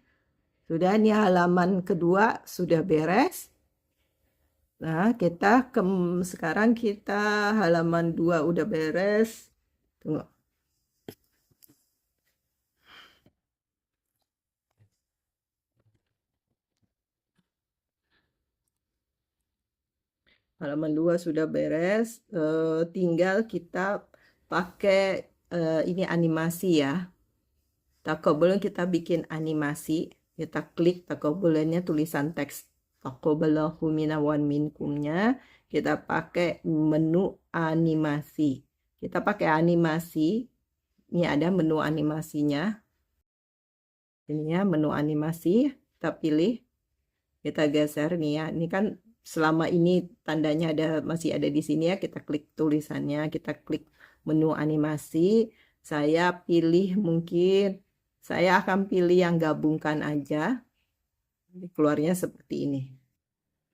sudah, ini halaman kedua sudah beres. Nah, sekarang kita halaman 2 udah beres. Tunggu. Halaman 2 sudah beres. Tinggal kita pakai ini animasi ya. Takobelon kita bikin animasi. Kita klik takobelannya tulisan teks taqabbalallahu minna wa minkumnya kita pakai menu animasi. Kita pakai animasi. Ini ada menu animasinya. Ini ya menu animasi, kita pilih, kita geser nih ya. Ini kan selama ini tandanya masih ada di sini ya, kita klik tulisannya, kita klik menu animasi. Saya pilih mungkin saya akan pilih yang gabungkan aja. Keluarnya seperti ini.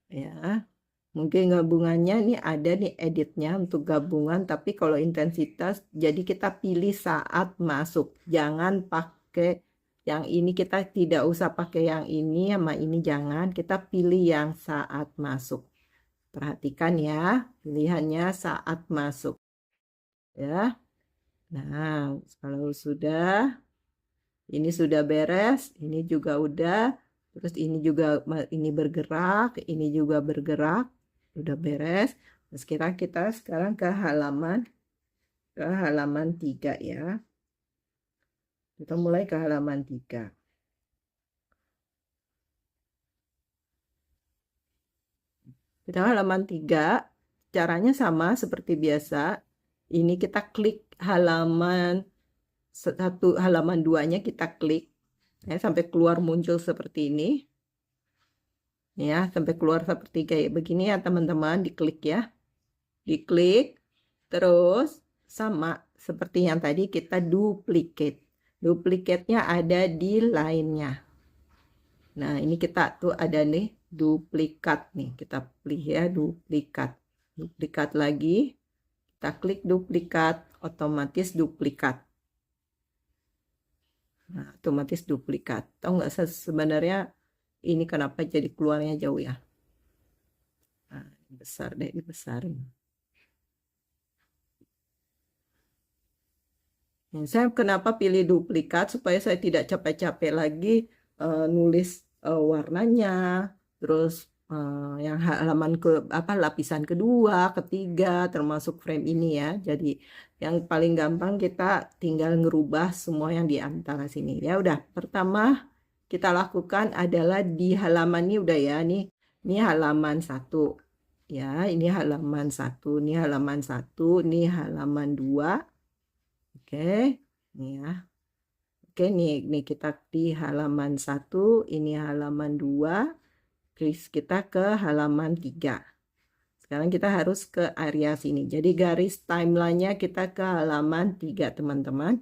Ya. Mungkin gabungannya ini ada nih editnya untuk gabungan, tapi kalau intensitas jadi kita pilih saat masuk. Jangan pakai yang ini, kita tidak usah pakai yang ini sama ini, jangan, kita pilih yang saat masuk. Perhatikan ya, pilihannya saat masuk. Ya. Nah, kalau sudah ini sudah beres, ini juga udah, terus ini juga ini bergerak, ini juga bergerak, udah beres. Terus kita sekarang ke halaman 3 ya. Kita mulai ke halaman 3. Kita halaman 3, caranya sama seperti biasa. Ini kita klik halaman 1, halaman 2-nya kita klik ya, sampai keluar muncul seperti ini. Ya, sampai keluar seperti kayak begini ya teman-teman, diklik ya. Diklik, terus sama seperti yang tadi kita duplicate. Duplicate-nya ada di lainnya. Nah, ini kita tuh ada nih duplikat nih. Kita pilih ya duplikat. Duplikat lagi. Kita klik duplikat, otomatis duplikat. Nah, otomatis duplikat. Tahu nggak sebenarnya ini kenapa jadi keluarnya jauh ya? Nah, besar deh, dibesarin. Saya kenapa pilih duplikat supaya saya tidak capek-capek lagi nulis warnanya, terus yang halaman lapisan kedua, ketiga, termasuk frame ini ya. Jadi yang paling gampang kita tinggal ngerubah semua yang di antara sini. Ya udah, pertama kita lakukan adalah di halaman ini udah ya, nih. Ini halaman 1. Ya, ini halaman 1, ini halaman 1, ini halaman 2. Oke, nih ya. Oke, nih kita di halaman 1, ini halaman 2. Terus kita ke halaman 3. Sekarang kita harus ke area sini. Jadi garis timeline-nya kita ke halaman 3, teman-teman.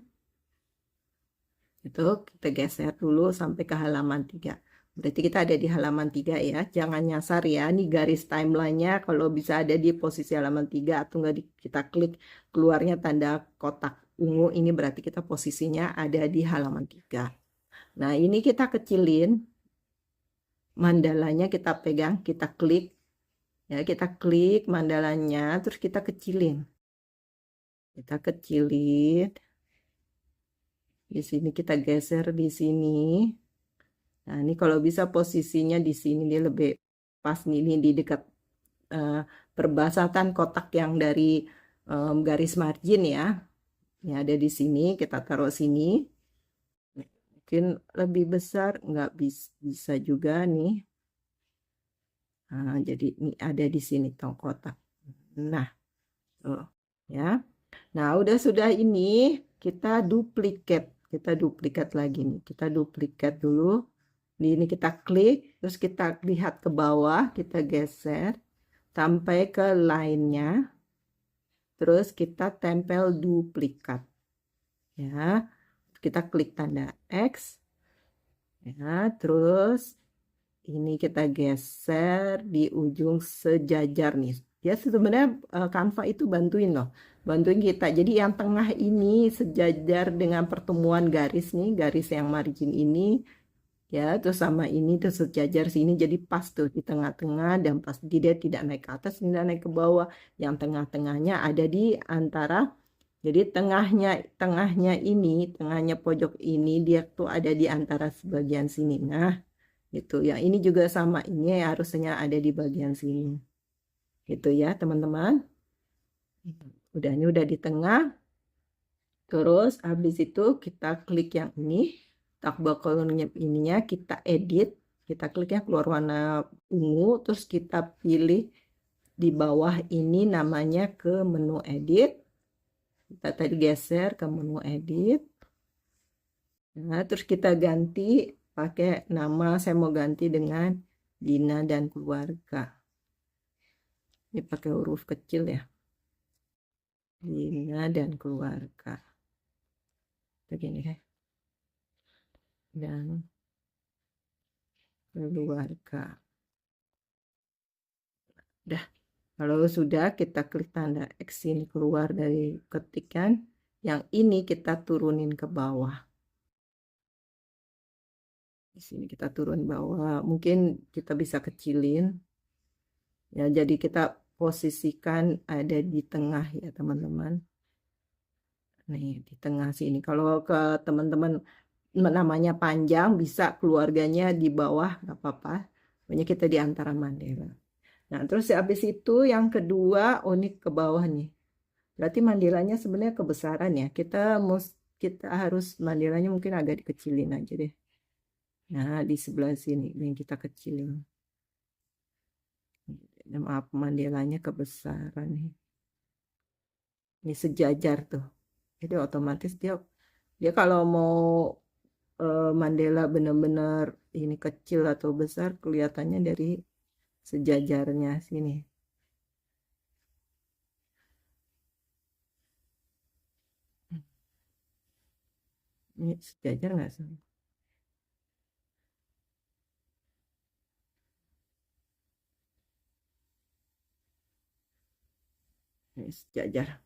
Itu kita geser dulu sampai ke halaman 3. Berarti kita ada di halaman 3 ya. Jangan nyasar ya. Ini garis timeline-nya kalau bisa ada di posisi halaman 3 atau enggak kita klik keluarnya tanda kotak ungu, ini berarti kita posisinya ada di halaman 3. Nah, ini kita kecilin. Mandalanya kita pegang, kita klik. Ya, kita klik mandalanya, terus kita kecilin. Kita kecilin. Di sini kita geser di sini. Nah, ini kalau bisa posisinya di sini dia lebih pas nih, ini di dekat perbasatan kotak yang dari garis margin ya. Ini ada di sini, kita taruh sini. Mungkin lebih besar, nggak bisa juga nih. Nah, jadi ini ada di sini tong kotak. Nah, tuh ya. Nah, sudah ini kita duplikat. Kita duplikat lagi nih. Kita duplikat dulu. Ini kita klik, terus kita lihat ke bawah, kita geser sampai ke line-nya. Terus kita tempel duplikat. Ya. Kita klik tanda X. Ya, terus ini kita geser di ujung sejajar nih. Ya, sebenarnya Canva itu bantuin loh. Bantuin kita. Jadi yang tengah ini sejajar dengan pertemuan garis nih, garis yang margin ini. Ya, terus sama ini tuh sejajar sini, jadi pas tuh di tengah-tengah dan pas dia tidak naik ke atas, tidak naik ke bawah. Yang tengah-tengahnya ada di antara, jadi tengahnya ini, tengahnya pojok ini dia tuh ada di antara sebagian sini. Nah, gitu ya. Ini juga sama, ini harusnya ada di bagian sini. Gitu ya, teman-teman. Ini udah di tengah. Terus habis itu kita klik yang ini. Tak bakal ininya kita edit. Kita kliknya keluar warna ungu, terus kita pilih di bawah ini namanya ke menu edit. Kita tadi geser ke menu edit. Nah, terus kita ganti pakai nama, saya mau ganti dengan Dina dan keluarga. Ini pakai huruf kecil ya. Dina dan keluarga. Begini ya. Dan keluarga. Udah. Kalau sudah, kita klik tanda X ini keluar dari ketikan. Yang ini kita turunin ke bawah. Di sini kita turun bawah. Mungkin kita bisa kecilin. Ya, jadi kita posisikan ada di tengah ya, teman-teman. Nih, di tengah sini. Kalau ke teman-teman namanya panjang, bisa keluarganya di bawah, nggak apa-apa. Pokoknya kita di antara Mandela. Nah, terus habis itu yang kedua, ini ke bawah nih. Berarti Mandelanya sebenarnya kebesaran ya. Kita harus Mandelanya mungkin agak dikecilin aja deh. Nah, di sebelah sini ini kita kecilin. Maaf, Mandelanya kebesaran nih. Ini sejajar tuh. Jadi otomatis dia kalau mau Mandela benar-benar ini kecil atau besar kelihatannya dari sejajarnya sini. Ini sejajar nggak sih? Ini sejajar.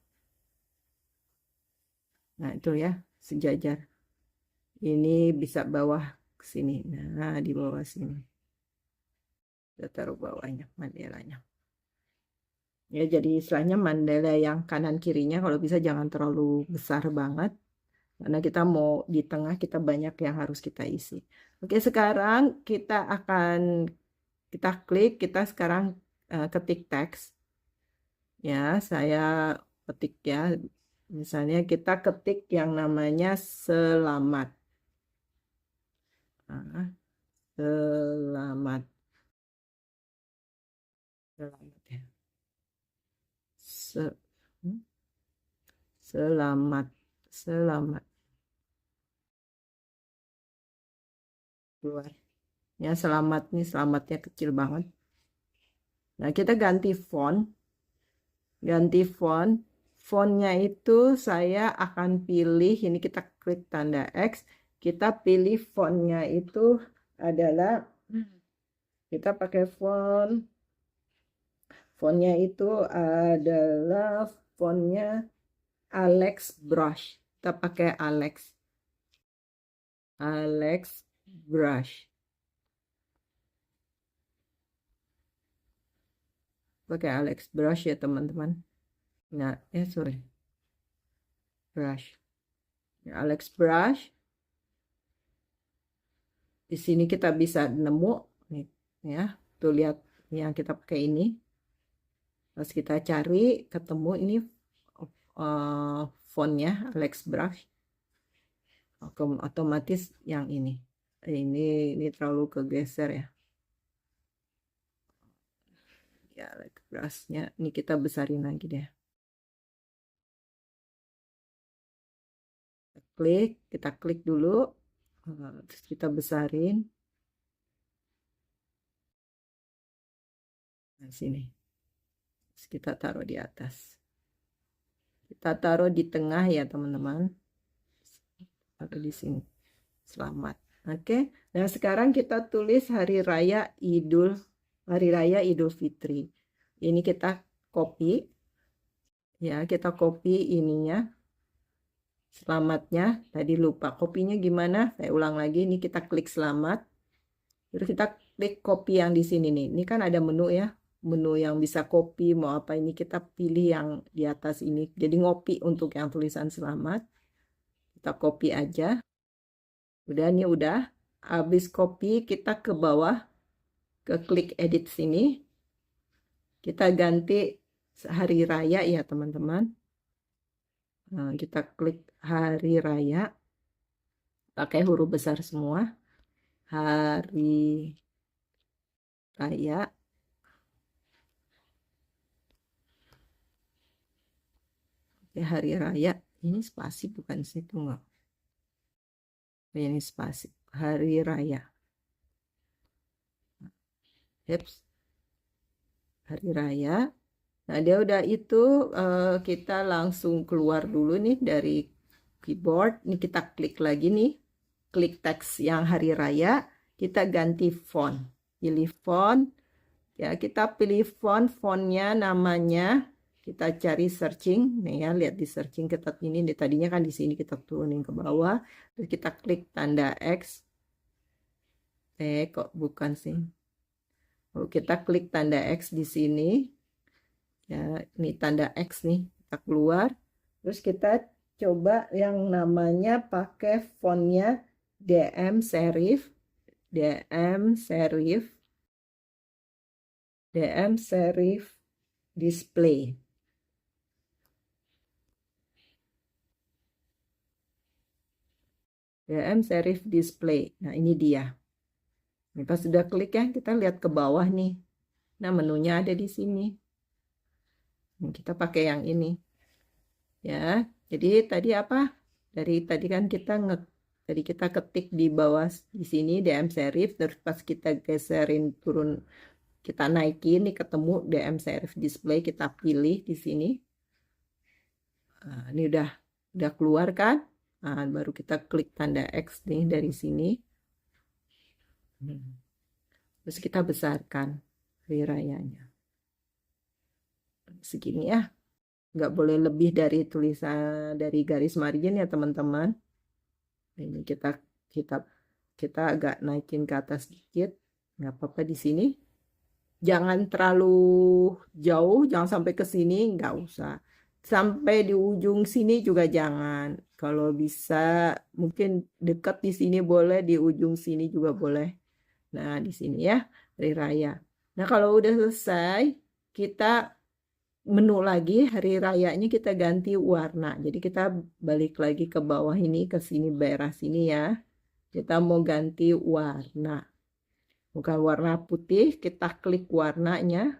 Nah, itu ya, sejajar. Ini bisa bawah ke sini. Nah, di bawah sini. Kita taruh bawahnya Mandelanya. Ya, jadi istilahnya Mandela yang kanan kirinya kalau bisa jangan terlalu besar banget. Karena kita mau di tengah kita banyak yang harus kita isi. Oke, sekarang kita klik, kita sekarang ketik teks. Ya, saya ketik ya. Misalnya kita ketik yang namanya selamat. Nah, selamat. Selamat ya. Selamat. Selamat. Keluar. Ya, selamat nih, selamatnya kecil banget. Nah, kita ganti font. Ganti font. Fontnya itu saya akan pilih, ini kita klik tanda X. Kita pilih fontnya itu adalah, kita pakai fontnya itu adalah fontnya Alex Brush. Kita pakai Alex Brush. Pakai Alex Brush ya teman-teman. Nah, sorry. Brush. Alex Brush. Di sini kita bisa nemu nih ya. Tuh lihat yang kita pakai ini. Pas kita cari ketemu ini fontnya Alex Brush. Otomatis yang ini terlalu kegeser ya. Ya, Alex Brushnya ini kita besarin lagi deh. Kita klik dulu, terus kita besarin. Nah, sini. Terus kita taruh di atas. Kita taruh di tengah ya teman-teman. Taruh di sini. Selamat. Oke. Nah, sekarang kita tulis Hari Raya Idul Fitri. Ini kita copy. Ya, kita copy ininya. Selamatnya. Tadi lupa. Kopinya gimana? Saya ulang lagi. Ini kita klik selamat. Terus kita klik copy yang di sini nih. Ini kan ada menu ya. Menu yang bisa copy. Mau apa ini kita pilih yang di atas ini. Jadi ngopi untuk yang tulisan selamat. Kita copy aja. Udah nih udah. Habis copy kita ke bawah. Ke klik edit sini. Kita ganti hari raya ya teman-teman. Nah, kita klik hari raya. Pakai huruf besar semua. Hari raya. Ya, hari raya. Ini spasi bukan sih, tunggu. Ini spasi. Hari raya. Yeps. Hari raya. Nah, dia udah itu kita langsung keluar dulu nih dari keyboard. Ini kita klik lagi nih. Klik teks yang hari raya. Kita ganti font. Pilih font. Ya, kita pilih fontnya namanya. Kita cari searching. Nih ya, lihat di searching kita ini. Tadinya kan di sini kita turunin ke bawah. Terus kita klik tanda X. Kok bukan sih? Oh, kita klik tanda X di sini. Ya, ini tanda X nih, kita keluar. Terus kita coba yang namanya pakai fontnya DM serif, DM serif, DM serif display. DM serif display. Nah, ini dia. Ini pas sudah klik ya, kita lihat ke bawah nih. Nah, menunya ada di sini. Kita pakai yang ini. Ya, jadi tadi apa? Dari tadi kan tadi kita ketik di bawah di sini DM serif, terus pas kita geserin turun, kita naikin nih ketemu DM serif display, kita pilih di sini. Nah, ini udah keluar kan? Nah, baru kita klik tanda X nih dari sini. Terus kita besarkan hari rayanya. Segini ya. Nggak boleh lebih dari tulisan dari garis margin ya teman-teman. Ini kita agak naikin ke atas sedikit, nggak apa-apa di sini. Jangan terlalu jauh, jangan sampai ke sini, nggak usah. Sampai di ujung sini juga jangan. Kalau bisa mungkin dekat di sini boleh, di ujung sini juga boleh. Nah, di sini ya, hari raya. Nah, kalau udah selesai, kita menu lagi, hari rayanya kita ganti warna. Jadi kita balik lagi ke bawah ini, ke sini, daerah sini ya. Kita mau ganti warna. Bukan warna putih, kita klik warnanya.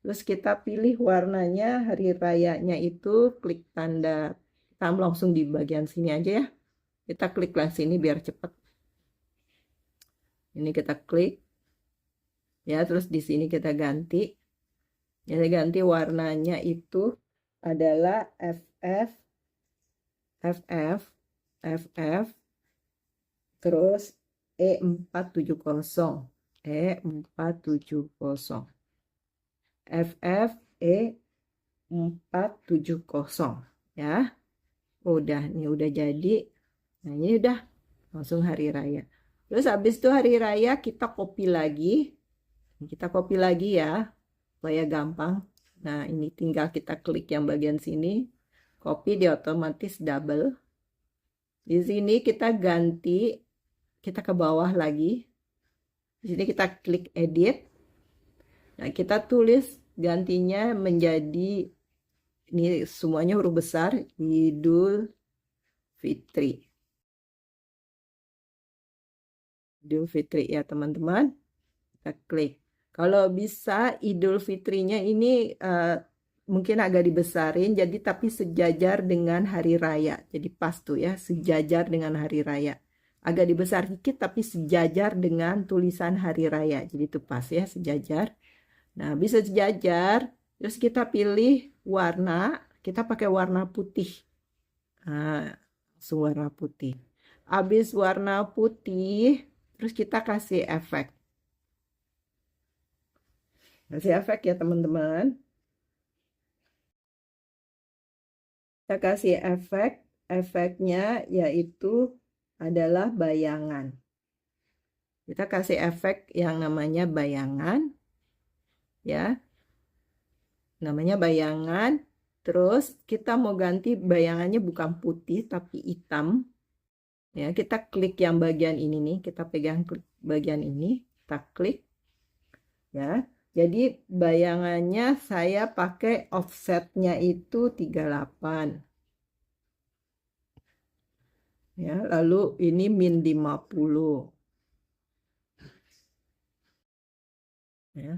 Terus kita pilih warnanya, hari rayanya itu klik tanda. Kita langsung di bagian sini aja ya. Kita klik lah sini biar cepat. Ini kita klik. Ya, terus di sini kita ganti. Jadi ganti warnanya itu adalah FF, FF, FF, terus E470, E470, FF E470 ya. Udah, ini udah jadi. Nah, ini udah langsung hari raya. Terus habis itu hari raya kita copy lagi. Kita copy lagi ya, supaya gampang. Nah, ini tinggal kita klik yang bagian sini. Copy, dia otomatis double. Di sini kita ganti, kita ke bawah lagi. Di sini kita klik edit. Nah, kita tulis gantinya menjadi, ini semuanya huruf besar, Idul Fitri. Idul Fitri ya teman-teman. Kita klik. Kalau bisa Idul Fitrinya ini mungkin agak dibesarin, jadi tapi sejajar dengan hari raya. Jadi pas tuh ya, sejajar dengan hari raya. Agak dibesar dikit tapi sejajar dengan tulisan hari raya. Jadi itu pas ya, sejajar. Nah, bisa sejajar. Terus kita pilih warna, kita pakai warna putih. Nah, warna putih. Habis warna putih, terus kita kasih efek. Kasih efek ya teman-teman. Kita kasih efek, efeknya yaitu adalah bayangan. Kita kasih efek yang namanya bayangan, ya. Namanya bayangan. Terus kita mau ganti bayangannya bukan putih tapi hitam. Ya, kita klik yang bagian ini nih, kita pegang klik bagian ini, kita klik. Ya. Jadi bayangannya saya pakai offsetnya itu 38. Ya, lalu ini min 50. ya.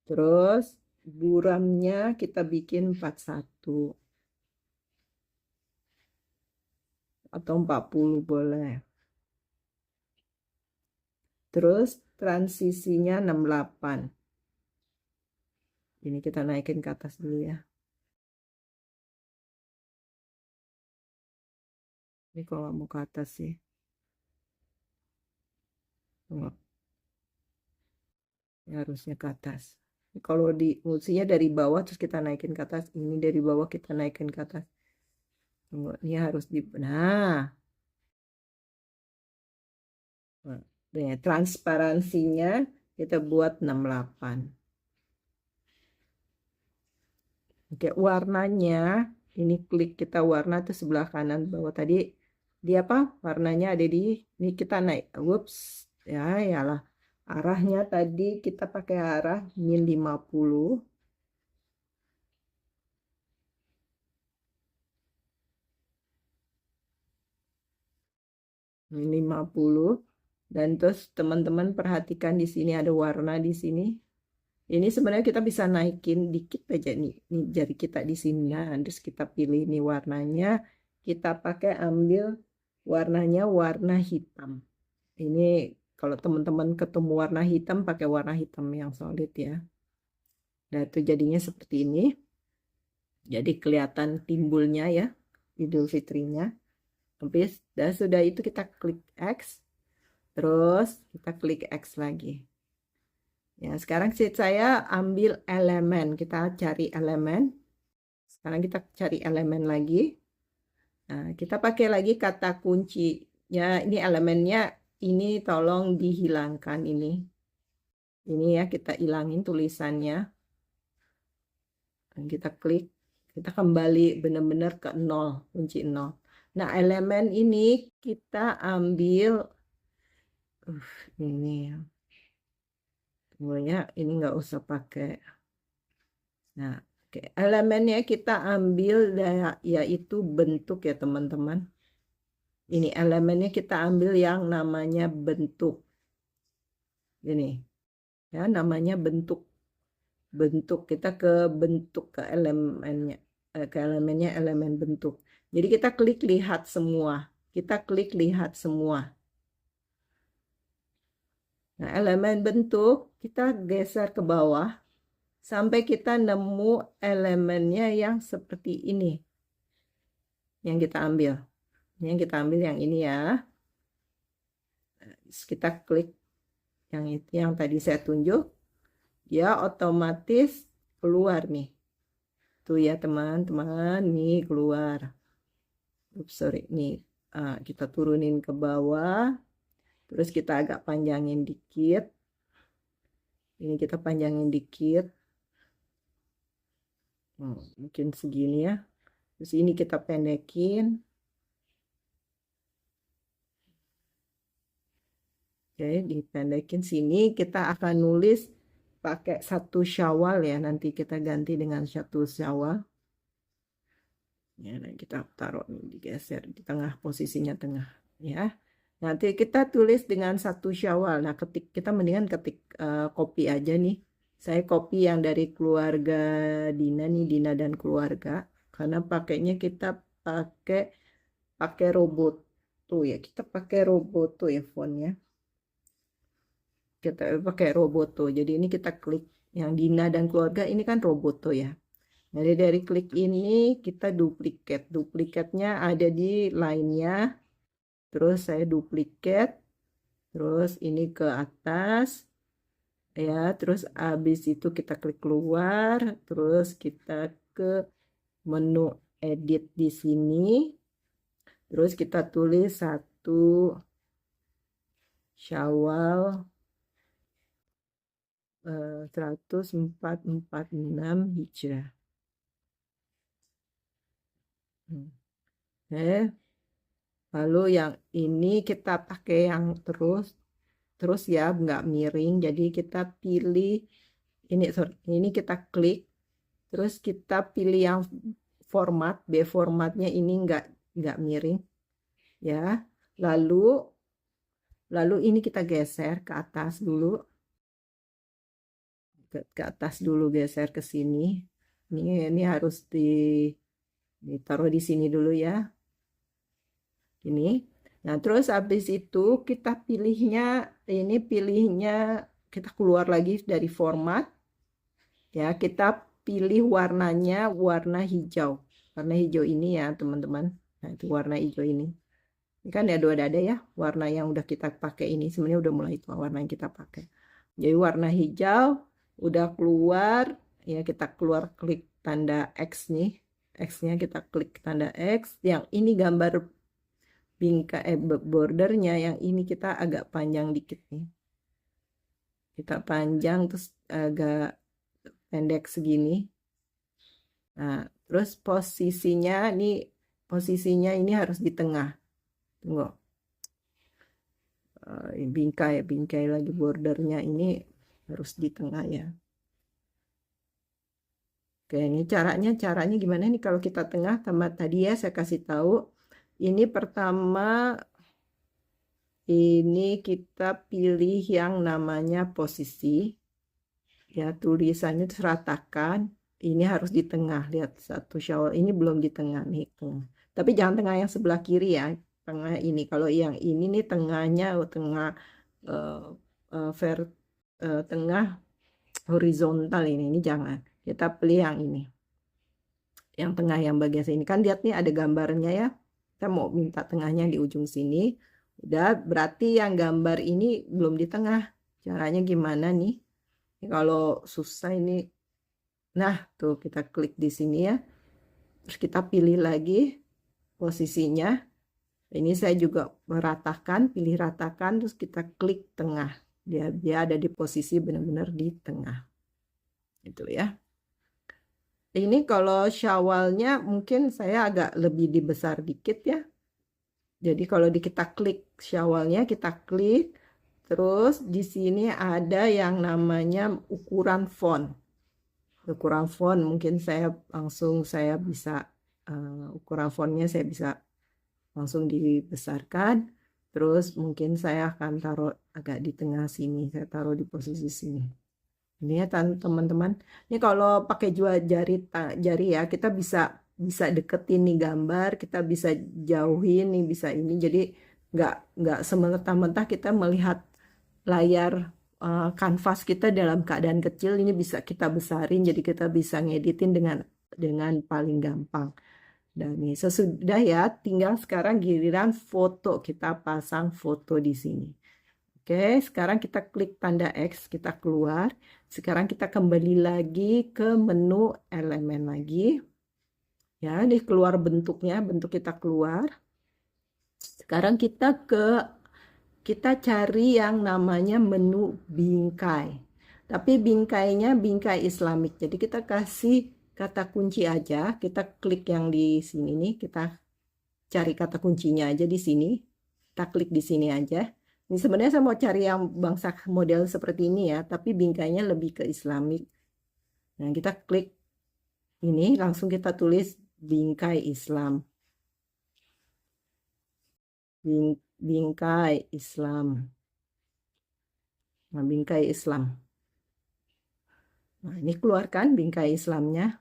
Terus buramnya kita bikin 41 atau 40 boleh. Terus transisinya 68. Ini kita naikin ke atas dulu ya. Ini kalau mau ke atas sih. Tengok. Ini harusnya ke atas. Kalau di musinya dari bawah terus kita naikin ke atas. Ini dari bawah kita naikin ke atas. Tengok, ini harus di... Nah. Transparansinya kita buat 68. Oke, warnanya ini klik kita warna tuh sebelah kanan bawah tadi dia apa? Warnanya ada di ini kita naik. Whoops. Ya, yalah. Arahnya tadi kita pakai arah min 50. Min 50. Dan terus teman-teman perhatikan di sini ada warna di sini. Ini sebenarnya kita bisa naikin dikit aja nih, jari kita di sini. Nah, terus kita pilih nih warnanya. Kita pakai ambil warnanya warna hitam. Ini kalau teman-teman ketemu warna hitam, pakai warna hitam yang solid ya. Nah, itu jadinya seperti ini. Jadi kelihatan timbulnya ya, Idul Fitrinya. Habis, dan sudah itu kita klik X. Terus kita klik X lagi. Ya, sekarang saya ambil elemen. Kita cari elemen. Sekarang kita cari elemen lagi. Nah, kita pakai lagi kata kunci. Ya, ini elemennya. Ini tolong dihilangkan ini. Ini ya, kita hilangin tulisannya. Dan kita klik. Kita kembali benar-benar ke 0. Kunci 0. Nah, elemen ini kita ambil. Ini ya. Semuanya ini nggak usah pakai. Nah, oke. Elemennya kita ambil yaitu bentuk ya teman-teman. Ini elemennya kita ambil yang namanya bentuk. Ini ya namanya bentuk. Bentuk kita ke bentuk ke elemennya elemen bentuk. Jadi kita klik lihat semua. Kita klik lihat semua. Nah, elemen bentuk kita geser ke bawah sampai kita nemu elemennya yang seperti ini. Yang kita ambil. Yang kita ambil yang ini ya. Kita klik yang itu yang tadi saya tunjuk. Ya otomatis keluar nih. Tuh ya teman-teman, nih keluar. Oops, sorry, nih kita turunin ke bawah. Terus kita agak panjangin dikit. Ini kita panjangin dikit. Mungkin segini ya. Terus ini kita pendekin. Oke, dipendekin sini kita akan nulis pakai 1 Syawal ya. Nanti kita ganti dengan 1 Syawal. Ya, dan kita taruh nih, digeser di tengah, posisinya tengah ya. Nanti kita tulis dengan 1 Syawal. Nah, kita mendingan ketik copy aja nih. Saya copy yang dari keluarga Dina nih, Dina dan keluarga. Karena pakainya kita pakai robot tuh ya. Kita pakai robot tuh ya fontnya. Kita pakai robot tuh. Jadi ini kita klik yang Dina dan keluarga ini kan robot tuh ya. Jadi dari klik ini kita duplikat. Duplikatnya ada di lainnya. Terus saya duplikat. Terus ini ke atas. Ya, terus habis itu kita klik keluar. Terus kita ke menu edit di sini. Terus kita tulis 1 Syawal 1446 Hijrah. Lalu yang ini kita pakai yang terus ya nggak miring. Jadi kita pilih ini kita klik. Terus kita pilih yang format. B formatnya ini nggak miring ya. Lalu ini kita geser ke atas dulu. ke atas dulu, geser ke sini. Ini harus ditaruh di sini dulu ya. Ini. Nah, terus habis itu kita pilihnya kita keluar lagi dari format. Ya, kita pilih warnanya warna hijau. Warna hijau ini ya, teman-teman. Nah, itu warna hijau ini. Ini kan ada ya, warna yang udah kita pakai ini. Sebenarnya udah mulai tua warna yang kita pakai. Jadi warna hijau udah keluar, ya kita keluar klik tanda X nih. X-nya kita klik tanda X. Yang ini gambar bingkai bordernya, yang ini kita agak panjang dikit nih. Kita panjang terus agak pendek segini. Nah, terus posisinya ini harus di tengah. Tunggu. Bingkai lagi bordernya ini harus di tengah ya. Oke, ini caranya gimana nih kalau kita tengah? Sama tadi ya saya kasih tahu. Ini pertama ini kita pilih yang namanya posisi. Ya, tulisannya seratakan. Ini harus di tengah. Lihat satu syawal ini belum di tengah nih, tengah. Tapi jangan tengah yang sebelah kiri ya. Tengah ini. Kalau yang ini nih tengahnya tengah tengah horizontal ini jangan. Kita pilih yang ini. Yang tengah yang bagian sini. Kan lihat nih ada gambarnya ya. Kita mau minta tengahnya di ujung sini. Udah, berarti yang gambar ini belum di tengah. Caranya gimana nih? Kalau susah ini, nah tuh kita klik di sini ya, terus kita pilih lagi posisinya. Ini saya juga meratakan, pilih ratakan, terus kita klik tengah. Dia ada di posisi benar-benar di tengah. Itu ya. Ini kalau syawalnya mungkin saya agak lebih dibesar dikit ya. Jadi kalau kita klik syawalnya, kita klik. Terus di sini ada yang namanya ukuran font. Ukuran font mungkin saya bisa ukuran fontnya saya bisa langsung dibesarkan. Terus mungkin saya akan taruh agak di tengah sini. Saya taruh di posisi sini. Ini ya teman-teman. Ini kalau pakai jari ya, kita bisa deketin nih gambar, kita bisa jauhin nih, bisa ini. Jadi nggak semerta-merta kita melihat layar kanvas kita dalam keadaan kecil. Ini bisa kita besarin, jadi kita bisa ngeditin dengan paling gampang. Dan ini sesudah ya, tinggal sekarang giliran foto, kita pasang foto di sini. Oke, sekarang kita klik tanda X, kita keluar. Sekarang kita kembali lagi ke menu elemen lagi. Ya, ini keluar bentuknya, bentuk kita keluar. Sekarang kita cari yang namanya menu bingkai. Tapi bingkainya bingkai Islamik. Jadi kita kasih kata kunci aja. Kita klik yang di sini nih. Kita cari kata kuncinya aja di sini. Kita klik di sini aja. Ini sebenarnya saya mau cari yang bangsa model seperti ini ya. Tapi bingkainya lebih ke Islamik. Nah, kita klik ini. Langsung kita tulis bingkai Islam. Bingkai Islam. Nah, bingkai Islam. Nah, ini keluarkan bingkai Islamnya.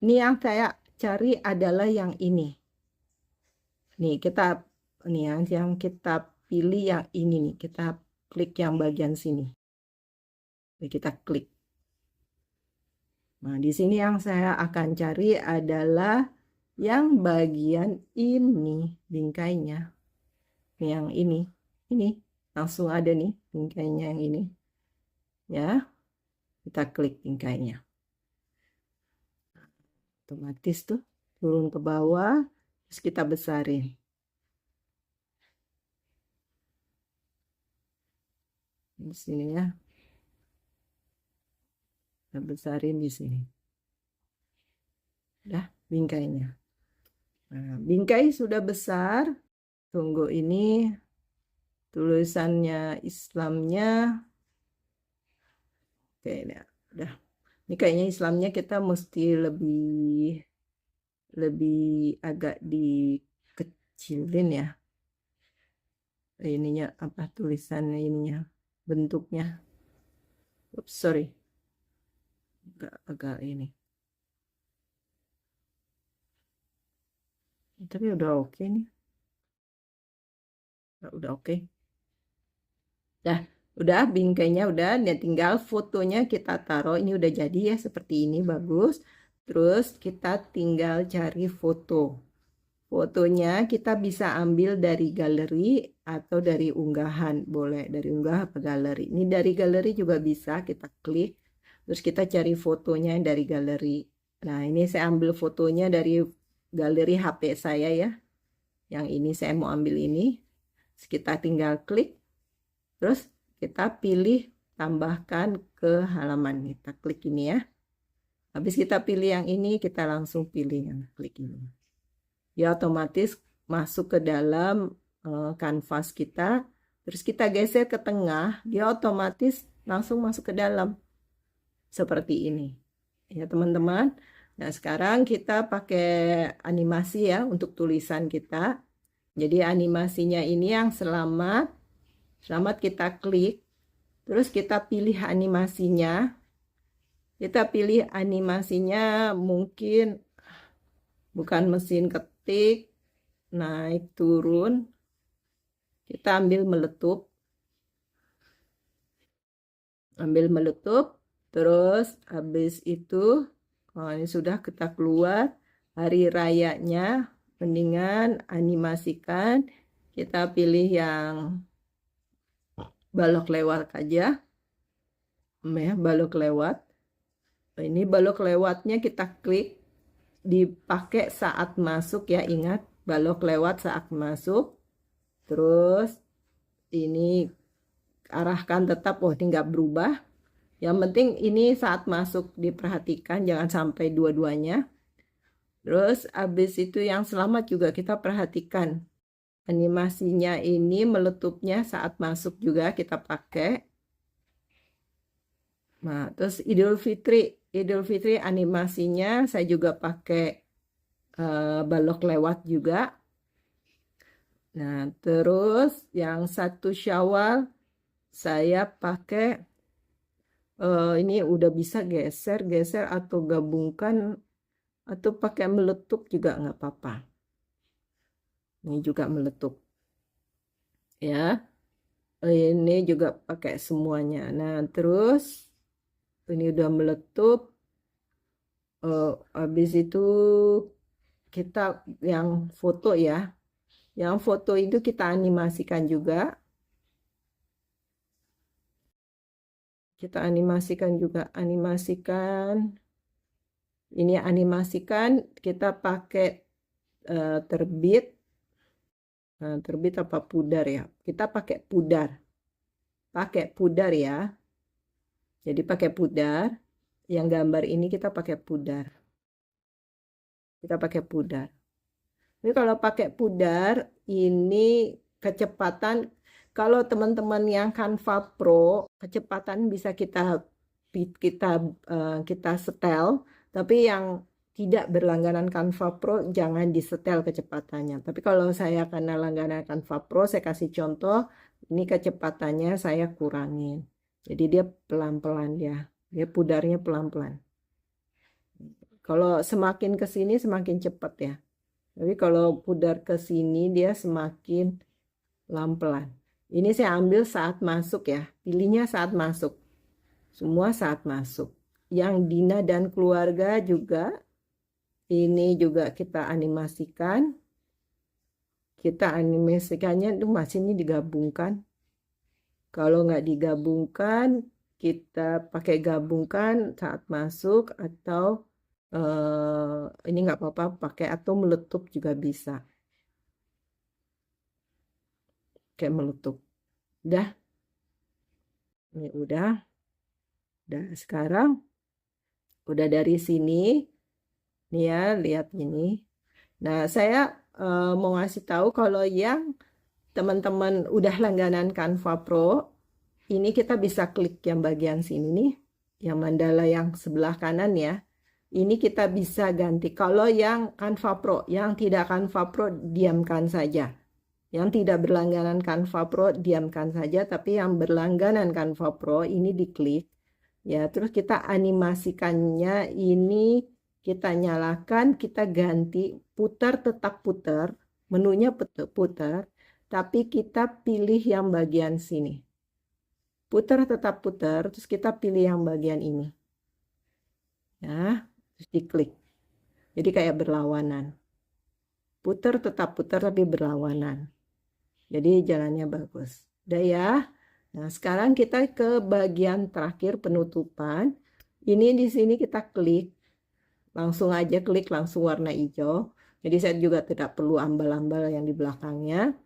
Ini yang saya cari adalah yang ini. Nih, yang kita pilih yang ini nih. Kita klik yang bagian sini. Jadi kita klik. Nah, di sini yang saya akan cari adalah yang bagian ini, bingkainya. Yang ini. Ini langsung ada nih bingkainya yang ini. Ya. Kita klik bingkainya. Otomatis tuh turun ke bawah, terus kita besarin. Di sini ya. Kita besarin di sini. Udah bingkainya. Nah, bingkai sudah besar. Tunggu ini tulisannya Islamnya. Oke, ini udah. Ini kayaknya Islamnya kita mesti lebih agak dikecilin ya. Ininya apa tulisannya ininya, bentuknya. Oops, sorry. agak ini. Tapi udah oke nih. Udah oke. Dah, udah bingkainya udah, dan tinggal fotonya kita taruh. Ini udah jadi ya, seperti ini bagus. Terus kita tinggal cari foto. Fotonya kita bisa ambil dari galeri atau dari unggahan. Boleh dari unggah apa galeri. Ini dari galeri juga bisa, kita klik. Terus kita cari fotonya dari galeri. Nah, ini saya ambil fotonya dari galeri HP saya ya. Yang ini saya mau ambil ini. Terus kita tinggal klik. Terus kita pilih tambahkan ke halaman. Kita klik ini ya. Habis kita pilih yang ini, kita langsung pilih yang klik ini. Dia otomatis masuk ke dalam kanvas kita. Terus kita geser ke tengah, dia otomatis langsung masuk ke dalam. Seperti ini. Ya teman-teman. Nah sekarang kita pakai animasi ya untuk tulisan kita. Jadi animasinya ini yang selamat. Selamat kita klik. Terus kita pilih animasinya. Kita pilih animasinya mungkin bukan mesin ketik, naik turun. Kita ambil meletup. Ambil meletup. Terus habis itu, ini sudah kita keluar. Hari rayanya, mendingan animasikan. Kita pilih yang balok lewat aja. Ya, balok lewat. Ini balok lewatnya kita klik. Dipakai saat masuk ya, ingat. Balok lewat saat masuk. Terus ini arahkan tetap, ini nggak berubah. Yang penting ini saat masuk diperhatikan, jangan sampai dua-duanya. Terus habis itu yang selamat juga kita perhatikan. Animasinya ini meletupnya saat masuk juga kita pakai. Nah, terus Idul Fitri animasinya saya juga pakai balok lewat juga. Nah, terus yang 1 Syawal saya pakai ini udah bisa geser atau gabungkan atau pakai meletup juga nggak apa-apa. Ini juga meletup. Ya. Ini juga pakai semuanya. Nah, terus ini udah meletup. Habis itu kita yang foto ya. Yang foto itu kita animasikan juga. Kita animasikan juga. Ini animasikan kita pakai terbit. Nah, terbit apa pudar ya? Kita pakai pudar. Pakai pudar ya. Jadi pakai pudar. Yang gambar ini kita pakai pudar. Kita pakai pudar. Jadi kalau pakai pudar, ini kecepatan. Kalau teman-teman yang Canva Pro, kecepatan bisa kita setel. Tapi yang tidak berlangganan Canva Pro, jangan disetel kecepatannya. Tapi kalau saya karena langganan Canva Pro, saya kasih contoh, ini kecepatannya saya kurangin. Jadi dia pelan-pelan ya. Dia pudarnya pelan-pelan. Kalau semakin ke sini semakin cepat ya. Tapi kalau pudar ke sini dia semakin pelan-pelan. Ini saya ambil saat masuk ya. Pilihnya saat masuk. Semua saat masuk. Yang Dina dan keluarga juga. Ini juga kita animasikan. Kita animasikannya itu masih ini digabungkan. Kalau nggak digabungkan, kita pakai gabungkan saat masuk atau ini nggak apa-apa pakai atau meletup juga bisa. Kayak meletup. Udah. Ini udah. Sekarang udah dari sini. Nih ya, lihat ini. Nah, saya mau ngasih tahu kalau yang teman-teman udah langganan Canva Pro, ini kita bisa klik yang bagian sini nih, yang mandala yang sebelah kanan ya. Ini kita bisa ganti. Kalau yang Canva Pro, yang tidak Canva Pro, diamkan saja. Yang tidak berlangganan Canva Pro, diamkan saja. Tapi yang berlangganan Canva Pro, ini diklik. Ya, terus kita animasikannya ini kita nyalakan, kita ganti, putar tetap putar, menunya putar, tapi kita pilih yang bagian sini. Putar tetap putar, terus kita pilih yang bagian ini. Ya, terus diklik. Jadi kayak berlawanan. Putar tetap putar tapi berlawanan. Jadi jalannya bagus. Udah ya. Nah, sekarang kita ke bagian terakhir penutupan. Ini di sini kita klik. Langsung aja klik langsung warna hijau. Jadi saya juga tidak perlu ambal-ambal yang di belakangnya.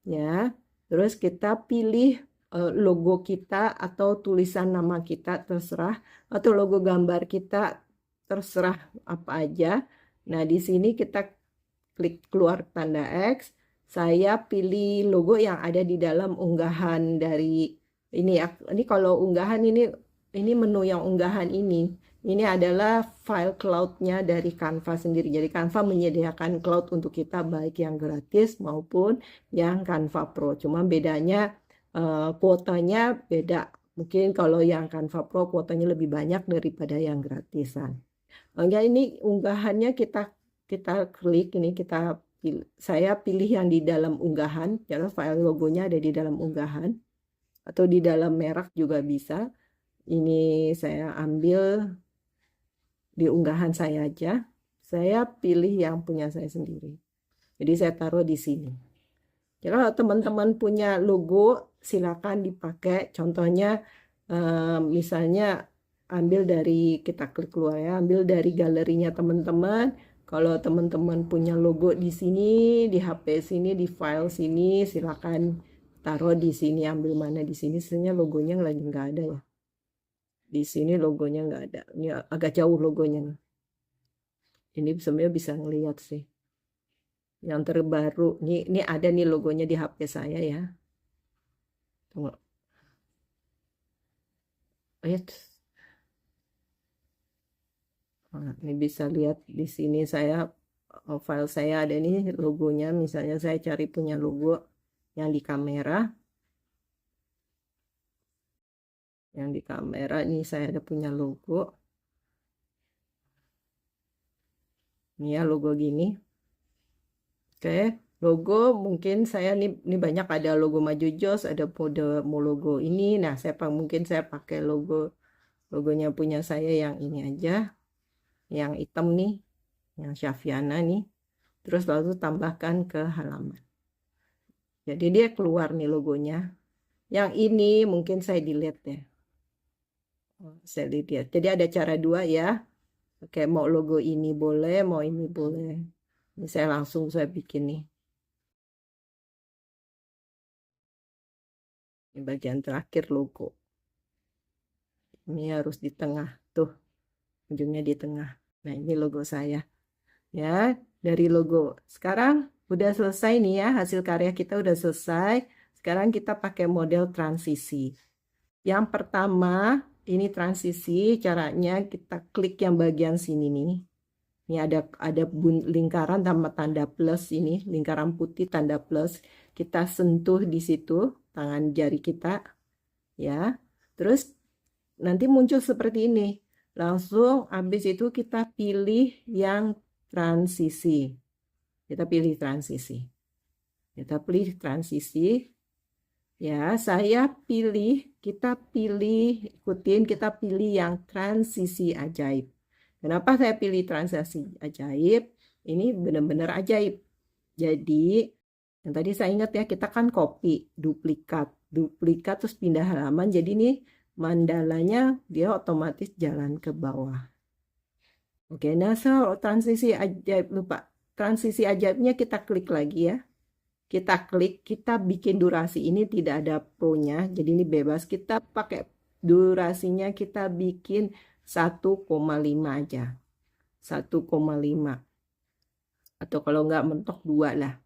Ya. Terus kita pilih logo kita atau tulisan nama kita terserah. Atau logo gambar kita terserah apa aja. Nah, di sini kita klik keluar tanda X. Saya pilih logo yang ada di dalam unggahan dari ini ya. Ini kalau unggahan ini menu yang unggahan ini. Ini adalah file cloud-nya dari Canva sendiri. Jadi Canva menyediakan cloud untuk kita baik yang gratis maupun yang Canva Pro. Cuma bedanya kuotanya beda. Mungkin kalau yang Canva Pro kuotanya lebih banyak daripada yang gratisan. Enggak, ini unggahannya kita klik ini saya pilih yang di dalam unggahan. Jadi file logonya ada di dalam unggahan atau di dalam merek juga bisa. Ini saya ambil di unggahan saya aja. Saya pilih yang punya saya sendiri. Jadi saya taruh di sini. Jadi kalau teman-teman punya logo, silakan dipakai. Contohnya misalnya ambil dari, kita klik keluar ya, ambil dari galerinya teman-teman. Kalau teman-teman punya logo di sini, di HP sini, di file sini, silakan taruh di sini, ambil mana di sini. Sebenarnya logonya lagi nggak ada ya. Di sini logonya nggak ada. Ini agak jauh logonya. Ini sebenarnya bisa ngelihat sih. Yang terbaru, ini ada nih logonya di HP saya ya. Tunggu. Nah, ini bisa lihat di sini saya file saya ada nih logonya. Misalnya saya cari punya logo yang di kamera. Yang di kamera ini saya ada punya logo. Ini ya logo gini. Oke, logo mungkin saya ini banyak ada logo Maju Jos, ada mau logo ini. Nah, mungkin saya pakai logonya punya saya yang ini aja. Yang hitam nih, yang Syafiana nih. Terus lalu tambahkan ke halaman. Jadi dia keluar nih logonya. Yang ini mungkin saya delete ya. Saya lihat. Jadi ada cara dua ya. Oke, mau logo ini boleh, mau ini boleh. Ini saya langsung saya bikin nih. Ini bagian terakhir logo. Ini harus di tengah. Tuh, ujungnya di tengah. Nah, ini logo saya. Ya, dari logo. Sekarang udah selesai nih ya. Hasil karya kita udah selesai. Sekarang kita pakai model transisi. Yang pertama, ini transisi. Caranya kita klik yang bagian sini nih. Ini ada lingkaran tambah tanda plus ini, lingkaran putih tanda plus. Kita sentuh di situ tangan jari kita, ya. Terus nanti muncul seperti ini. Langsung habis itu kita pilih yang transisi. Kita pilih transisi. Kita pilih transisi. Ya, kita pilih yang transisi ajaib. Kenapa saya pilih transisi ajaib? Ini benar-benar ajaib. Jadi, yang tadi saya ingat ya, kita kan copy, duplikat terus pindah halaman. Jadi ini mandalanya dia otomatis jalan ke bawah. Oke, nah transisi ajaib, lupa. Transisi ajaibnya kita klik lagi ya. Kita klik, kita bikin durasi ini tidak ada pro-nya, jadi ini bebas. Kita pakai durasinya, kita bikin 1,5 aja. 1,5. Atau kalau nggak mentok 2 lah.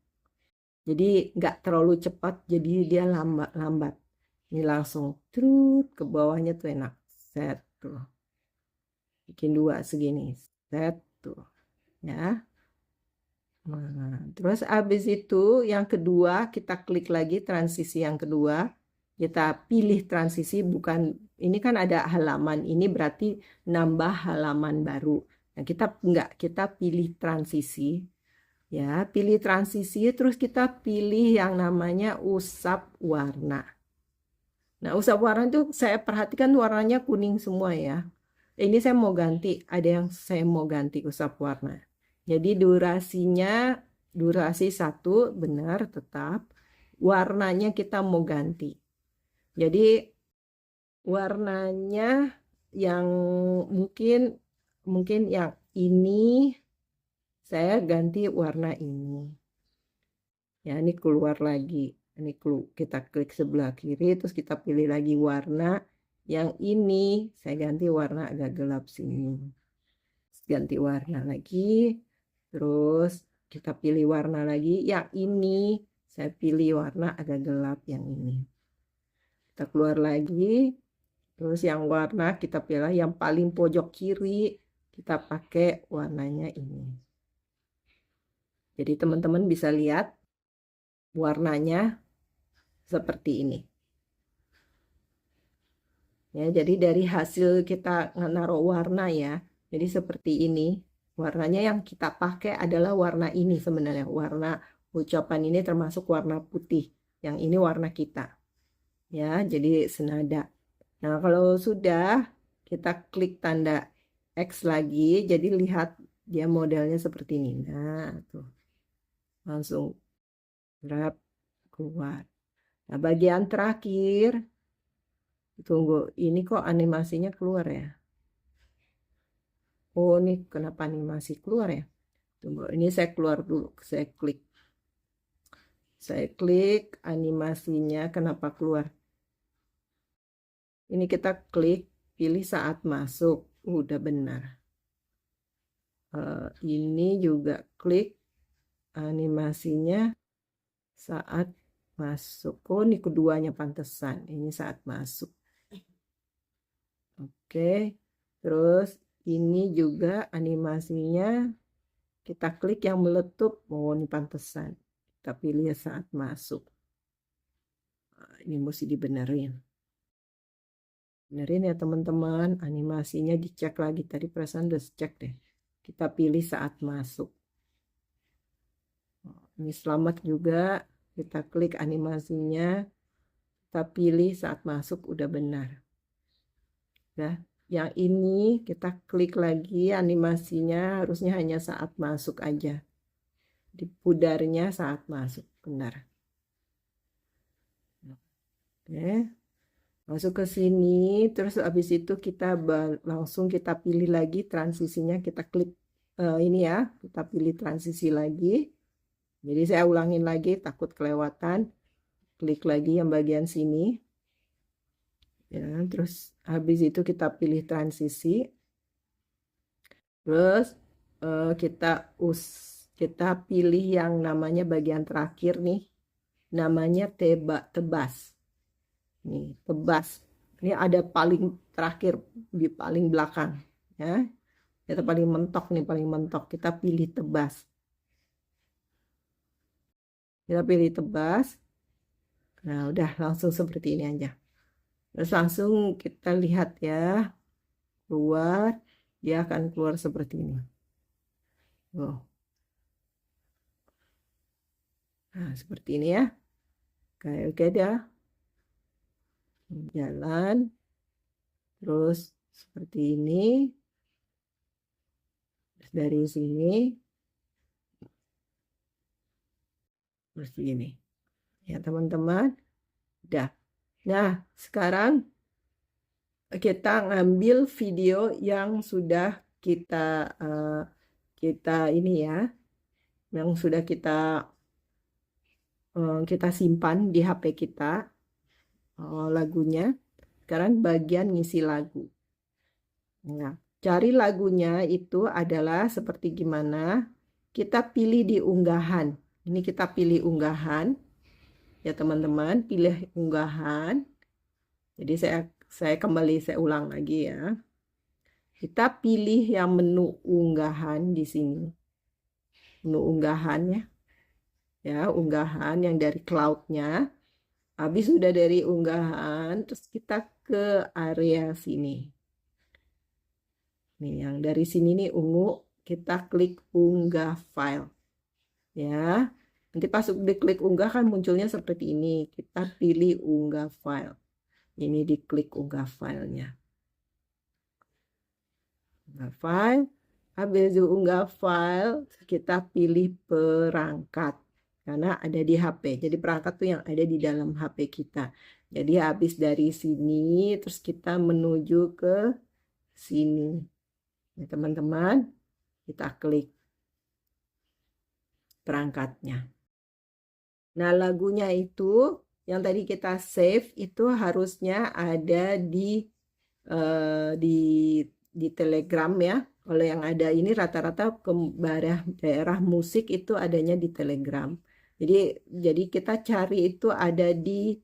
Jadi nggak terlalu cepat, jadi dia lambat. Ini langsung trut ke bawahnya tuh enak. Set tuh. Bikin 2 segini. Set tuh. Ya. Nah, terus abis itu yang kedua kita klik lagi transisi yang kedua. kita pilih transisi, bukan ini kan ada halaman, ini berarti nambah halaman baru. Nah, kita pilih transisi. Ya, pilih transisi terus kita pilih yang namanya usap warna. Nah, usap warna itu saya perhatikan warnanya kuning semua ya. Ini saya mau ganti, ada yang saya mau ganti usap warna. Jadi durasi 1 benar tetap. Warnanya kita mau ganti. Jadi warnanya yang mungkin yang ini saya ganti warna ini. Ya, ini keluar lagi. Ini kita klik sebelah kiri terus kita pilih lagi warna yang ini. Saya ganti warna agak gelap sini. Ganti warna lagi. Terus kita pilih warna lagi yang ini. Saya pilih warna agak gelap yang ini. Kita keluar lagi. Terus yang warna kita pilih yang paling pojok kiri, kita pakai warnanya ini. Jadi teman-teman bisa lihat warnanya seperti ini. Ya, jadi dari hasil kita naruh warna ya, jadi seperti ini. Warnanya yang kita pakai adalah warna ini sebenarnya. Warna ucapan ini termasuk warna putih. Yang ini warna kita. Ya, jadi senada. Nah, kalau sudah kita klik tanda X lagi, jadi lihat dia modelnya seperti ini. Nah, tuh. Langsung grab keluar. Nah, bagian terakhir, tunggu, ini kok animasinya keluar ya? Oh, ini kenapa animasi keluar ya? Tunggu, ini saya keluar dulu, saya klik. Saya klik animasinya, kenapa keluar? Ini kita klik, pilih saat masuk, udah benar. Ini juga klik animasinya saat masuk. Oh, ini keduanya pantesan. Ini saat masuk. Oke. Terus ini juga animasinya kita klik yang meletup. Oh, ini pantesan. Kita pilih saat masuk. Ini mesti dibenerin. Benerin ya teman-teman. Animasinya dicek lagi. Tadi perasaan udah cek deh. Kita pilih saat masuk. Ini selamat juga. Kita klik animasinya. Kita pilih saat masuk udah benar. Ya, yang ini kita klik lagi animasinya harusnya hanya saat masuk aja. Di pudarnya saat masuk, benar. Oke. Masuk ke sini, terus habis itu kita langsung kita pilih lagi transisinya, kita klik ini ya, kita pilih transisi lagi. Jadi saya ulangin lagi, takut kelewatan. Klik lagi yang bagian sini. Ya, terus habis itu kita pilih transisi. Terus kita pilih yang namanya bagian terakhir nih. Namanya tebas. Nih, tebas. Ini ada paling terakhir di paling belakang, ya. Kita paling mentok nih, paling mentok. Kita pilih tebas. Kita pilih tebas. Nah, udah langsung seperti ini aja. Terus langsung kita lihat ya. Keluar, dia akan keluar seperti ini. Oh. Nah, seperti ini ya. Oke dah. Jalan. Terus seperti ini. Terus dari sini. Seperti ini. Ya teman-teman. Udah. Nah, sekarang kita ngambil video yang sudah kita ini ya. Yang sudah kita simpan di HP kita. Lagunya. Sekarang bagian ngisi lagu. Nah, cari lagunya itu adalah seperti gimana. Kita pilih di unggahan. Ini kita pilih unggahan. Ya teman-teman, pilih unggahan. Jadi saya kembali, saya ulang lagi ya. Kita pilih yang menu unggahan di sini. Menu unggahan ya. Ya, unggahan yang dari cloud-nya. Habis sudah dari unggahan, terus kita ke area sini. Nih, yang dari sini nih ungu, kita klik unggah file. Ya, nanti pas diklik unggah kan munculnya seperti ini. Kita pilih unggah file. Ini diklik unggah filenya. Unggah file. Habis unggah file, kita pilih perangkat. Karena ada di HP. Jadi perangkat tuh yang ada di dalam HP kita. Jadi habis dari sini, terus kita menuju ke sini. Ya, teman-teman, kita klik perangkatnya. Nah, lagunya itu yang tadi kita save itu harusnya ada di Telegram ya. Kalau yang ada ini rata-rata ke daerah musik itu adanya di Telegram. Jadi kita cari itu ada di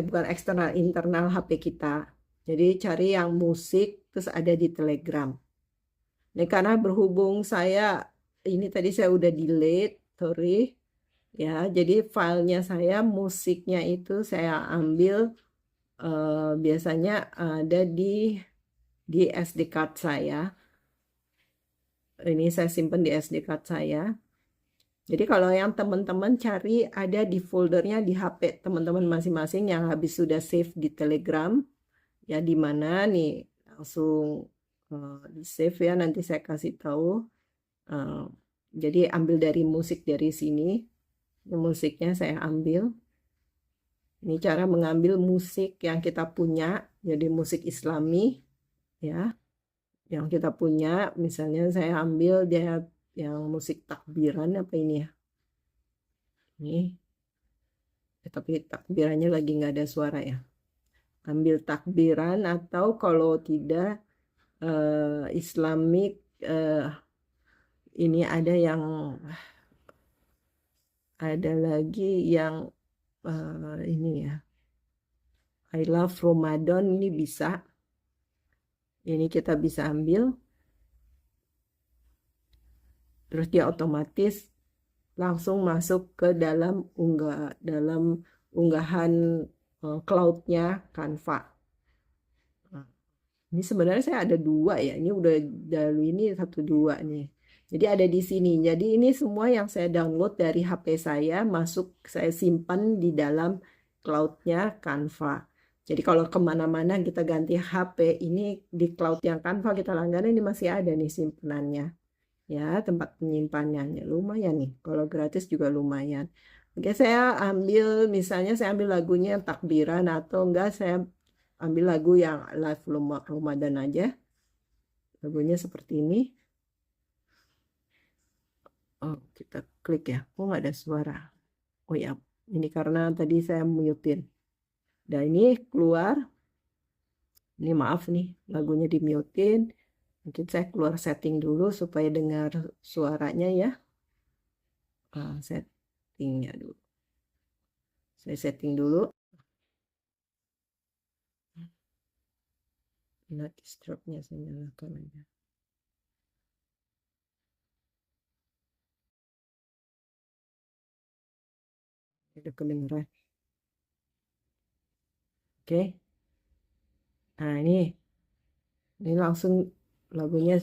bukan eksternal, internal HP kita. Jadi cari yang musik terus ada di Telegram. Nah, karena berhubung ini tadi saya udah delete, sorry ya. Jadi filenya saya musiknya itu saya ambil biasanya ada di SD card saya. Ini saya simpan di SD card saya. Jadi kalau yang teman-teman cari ada di foldernya di HP teman-teman masing-masing yang habis sudah save di Telegram. Ya di mana nih langsung di save ya, nanti saya kasih tahu. Jadi ambil dari musik dari sini. Musiknya saya ambil. Ini cara mengambil musik yang kita punya, jadi musik Islami ya. Yang kita punya, misalnya saya ambil dia yang musik takbiran apa ini ya. Ini. Tapi takbirannya lagi nggak ada suara ya. Ambil takbiran atau kalau tidak Islamik ini ada lagi yang ini ya, I Love Ramadan, ini bisa, ini kita bisa ambil, terus dia otomatis langsung masuk ke dalam unggahan cloud-nya Canva. Ini sebenarnya saya ada 2 ya, ini udah dari ini 1-2 nih. Jadi ada di sini. Jadi ini semua yang saya download dari HP saya saya simpan di dalam cloud-nya Canva. Jadi kalau kemana-mana kita ganti HP, ini di cloud yang Canva kita langganan ini masih ada nih simpenannya. Ya, tempat penyimpanannya lumayan nih. Kalau gratis juga lumayan. Oke, misalnya saya ambil lagunya takbiran atau enggak saya ambil lagu yang live Ramadan aja. Lagunya seperti ini. Oh, kita klik ya. Kok nggak ada suara? Oh ya, ini karena tadi saya mutein. Dan ini keluar. Ini maaf nih, lagunya dimutein. Mungkin saya keluar setting dulu supaya dengar suaranya ya. Settingnya dulu. Saya setting dulu. Not disturb-nya saya nyalakan aja. Udah kedengeran. Oke. Nah, ini langsung lagunya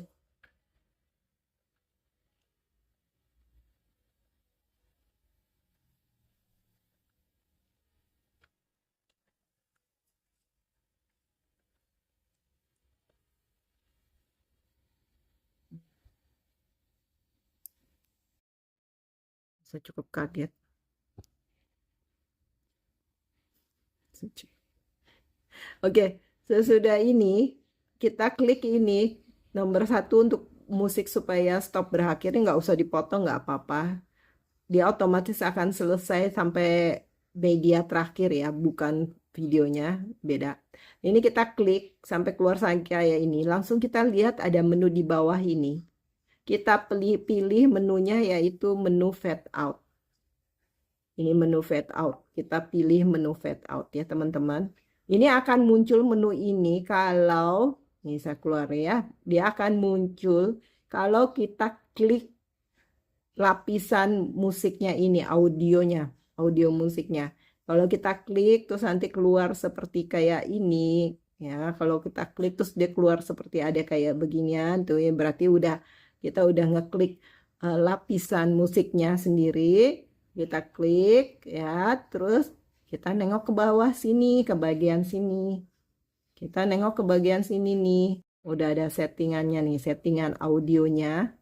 saya cukup kaget. Oke, sesudah ini kita klik ini nomor 1 untuk musik supaya stop berakhir, nggak usah dipotong, nggak apa-apa. Dia otomatis akan selesai sampai media terakhir ya, bukan videonya, beda. Ini kita klik sampai keluar kayak ini. Langsung kita lihat ada menu di bawah ini. Kita pilih menunya yaitu menu fade out. Ini menu fade out. Kita pilih menu fade out ya teman-teman. Ini akan muncul menu ini kalau, ini saya keluar ya, dia akan muncul kalau kita klik lapisan musiknya ini, audionya. audio musiknya. Kalau kita klik terus nanti keluar seperti kayak ini ya. Kalau kita klik terus dia keluar seperti ada kayak beginian tuh ya, berarti kita udah ngeklik lapisan musiknya sendiri. Kita klik ya, terus kita nengok ke bawah sini, ke bagian sini. Kita nengok ke bagian sini nih. Udah ada settingannya nih, settingan audionya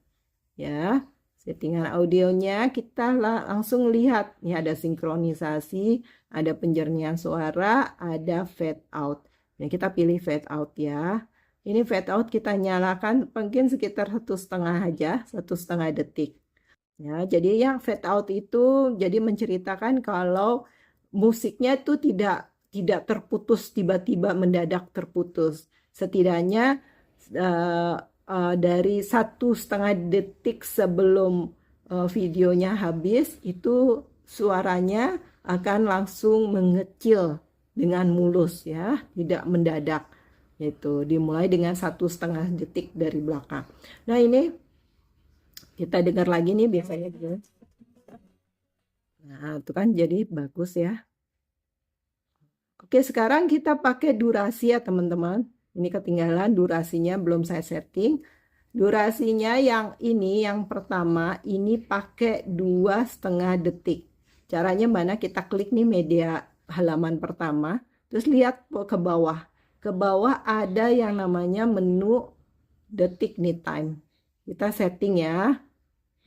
ya. Settingan audionya kita langsung lihat. Ini ada sinkronisasi, ada penjernihan suara, ada fade out. Nah, kita pilih fade out ya. Ini fade out kita nyalakan mungkin sekitar 1,5 aja, 1,5 detik. Ya, jadi yang fade out itu jadi menceritakan kalau musiknya itu tidak terputus, tiba-tiba mendadak terputus. Setidaknya dari 1,5 detik sebelum videonya habis itu suaranya akan langsung mengecil dengan mulus ya, tidak mendadak. Itu dimulai dengan 1,5 detik dari belakang. Nah, ini kita dengar lagi nih biasanya gitu. Nah, itu kan jadi bagus ya. Oke, sekarang kita pakai durasi ya teman-teman. Ini ketinggalan durasinya belum saya setting. Durasinya yang ini, yang pertama, ini pakai 2,5 detik. Caranya mana? Kita klik nih media halaman pertama. Terus lihat ke bawah. Ke bawah ada yang namanya menu detik nih time. Kita setting ya.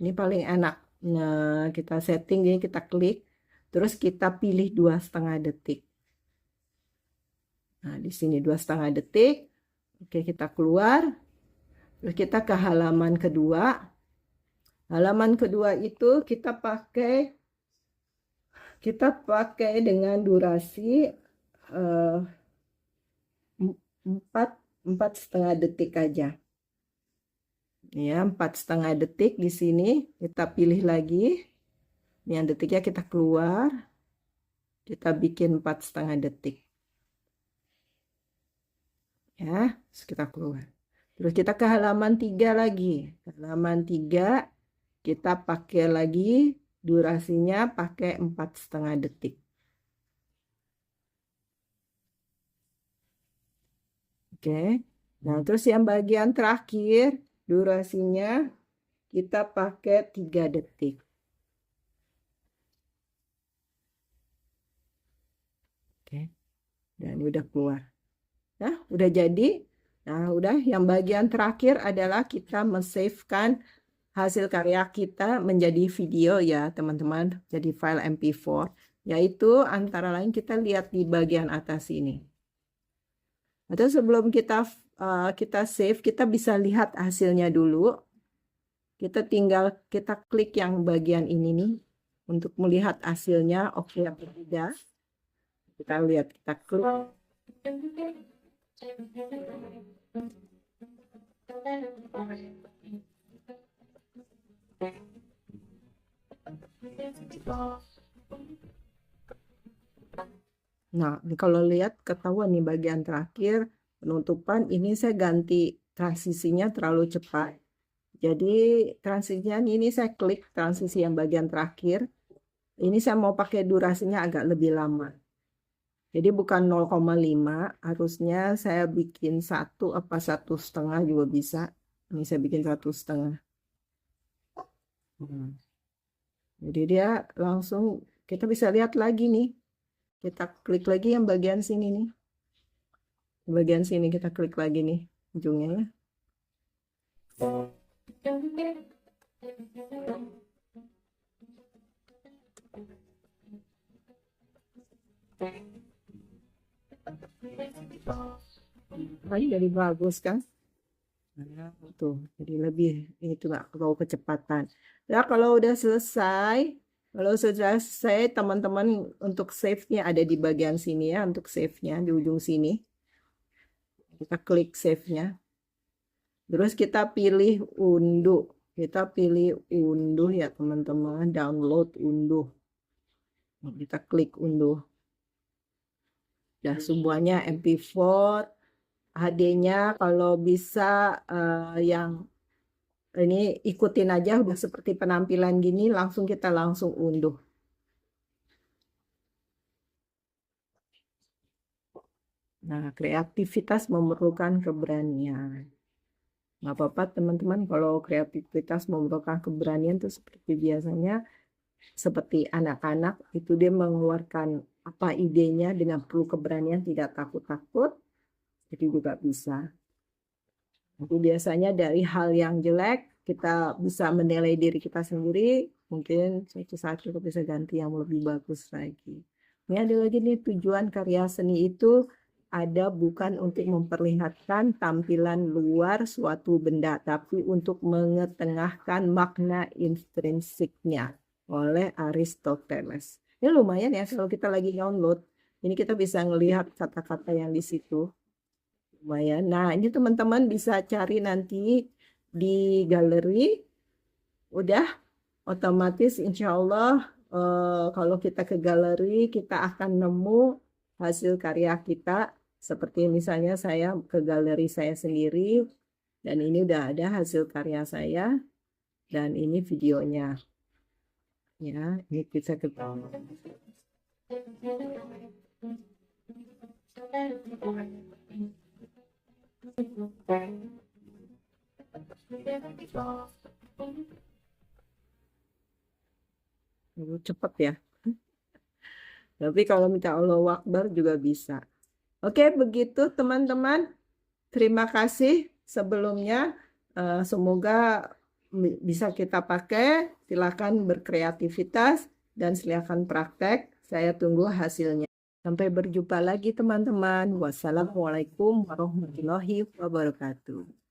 Ini paling enak. Nah, kita setting, jadi kita klik. Terus kita pilih 2,5 detik. Nah, di sini 2,5 detik. Oke, kita keluar. Terus kita ke halaman kedua. Halaman kedua itu kita pakai dengan durasi 4,5 detik aja. Ya, 4,5 detik di sini. Kita pilih lagi. Yang detiknya kita keluar. Kita bikin 4,5 detik. Ya, terus kita keluar. Terus kita ke halaman 3 lagi. Halaman 3 kita pakai lagi durasinya pakai 4,5 detik. Oke. Nah, terus yang bagian terakhir durasinya kita pakai 3 detik. Oke. Dan udah keluar. Nah, udah jadi. Nah, udah yang bagian terakhir adalah kita men-save-kan hasil karya kita menjadi video ya, teman-teman. Jadi file MP4, yaitu antara lain kita lihat di bagian atas ini. Atau sebelum kita save, kita bisa lihat hasilnya dulu. Kita klik yang bagian ini nih untuk melihat hasilnya oke atau tidak. Kita lihat, kita klik. Nah, kalau lihat ketahuan nih bagian terakhir penutupan ini saya ganti transisinya terlalu cepat. Jadi transisinya ini saya klik transisi yang bagian terakhir. Ini saya mau pakai durasinya agak lebih lama. Jadi bukan 0,5, harusnya saya bikin 1 apa 1,5 juga bisa. Ini saya bikin 1,5. Jadi dia langsung kita bisa lihat lagi nih. Kita klik lagi yang bagian sini nih. Bagian sini kita klik lagi nih ujungnya ya. Nah, ini jadi bagus kan? Nah, tuh, jadi lebih itu nggak perlu kecepatan. Ya, kalau udah selesai, teman-teman untuk save-nya ada di bagian sini ya, untuk save-nya di ujung sini. Kita klik save-nya. Terus kita pilih unduh. Kita pilih unduh ya teman-teman, download unduh. Kita klik unduh. Ya, semuanya MP4, HD-nya kalau bisa yang ini ikutin aja udah seperti penampilan gini, kita langsung unduh. Nah, kreativitas memerlukan keberanian. Nggak apa-apa teman-teman kalau kreativitas memerlukan keberanian itu seperti biasanya, seperti anak-anak itu dia mengeluarkan apa idenya dengan perlu keberanian, tidak takut-takut, itu juga bisa. Tapi biasanya dari hal yang jelek kita bisa menilai diri kita sendiri, mungkin suatu saat kita bisa ganti yang lebih bagus lagi. Ini ada lagi nih, tujuan karya seni itu ada bukan untuk memperlihatkan tampilan luar suatu benda, tapi untuk mengetengahkan makna intrinsiknya oleh Aristoteles. Ini lumayan ya kalau kita lagi download. Ini kita bisa melihat kata-kata yang di situ. Lumayan. Nah, ini teman-teman bisa cari nanti di galeri. Udah otomatis insya Allah kalau kita ke galeri kita akan nemu hasil karya kita. Seperti misalnya saya ke galeri saya sendiri dan ini udah ada hasil karya saya dan ini videonya. Ya, ini bisa ke cepet ya. Tapi kalau minta Allahu Akbar juga bisa. Oke, begitu teman-teman. Terima kasih sebelumnya. Semoga bisa kita pakai. Silakan berkreativitas dan silakan praktek. Saya tunggu hasilnya. Sampai berjumpa lagi teman-teman. Wassalamualaikum warahmatullahi wabarakatuh.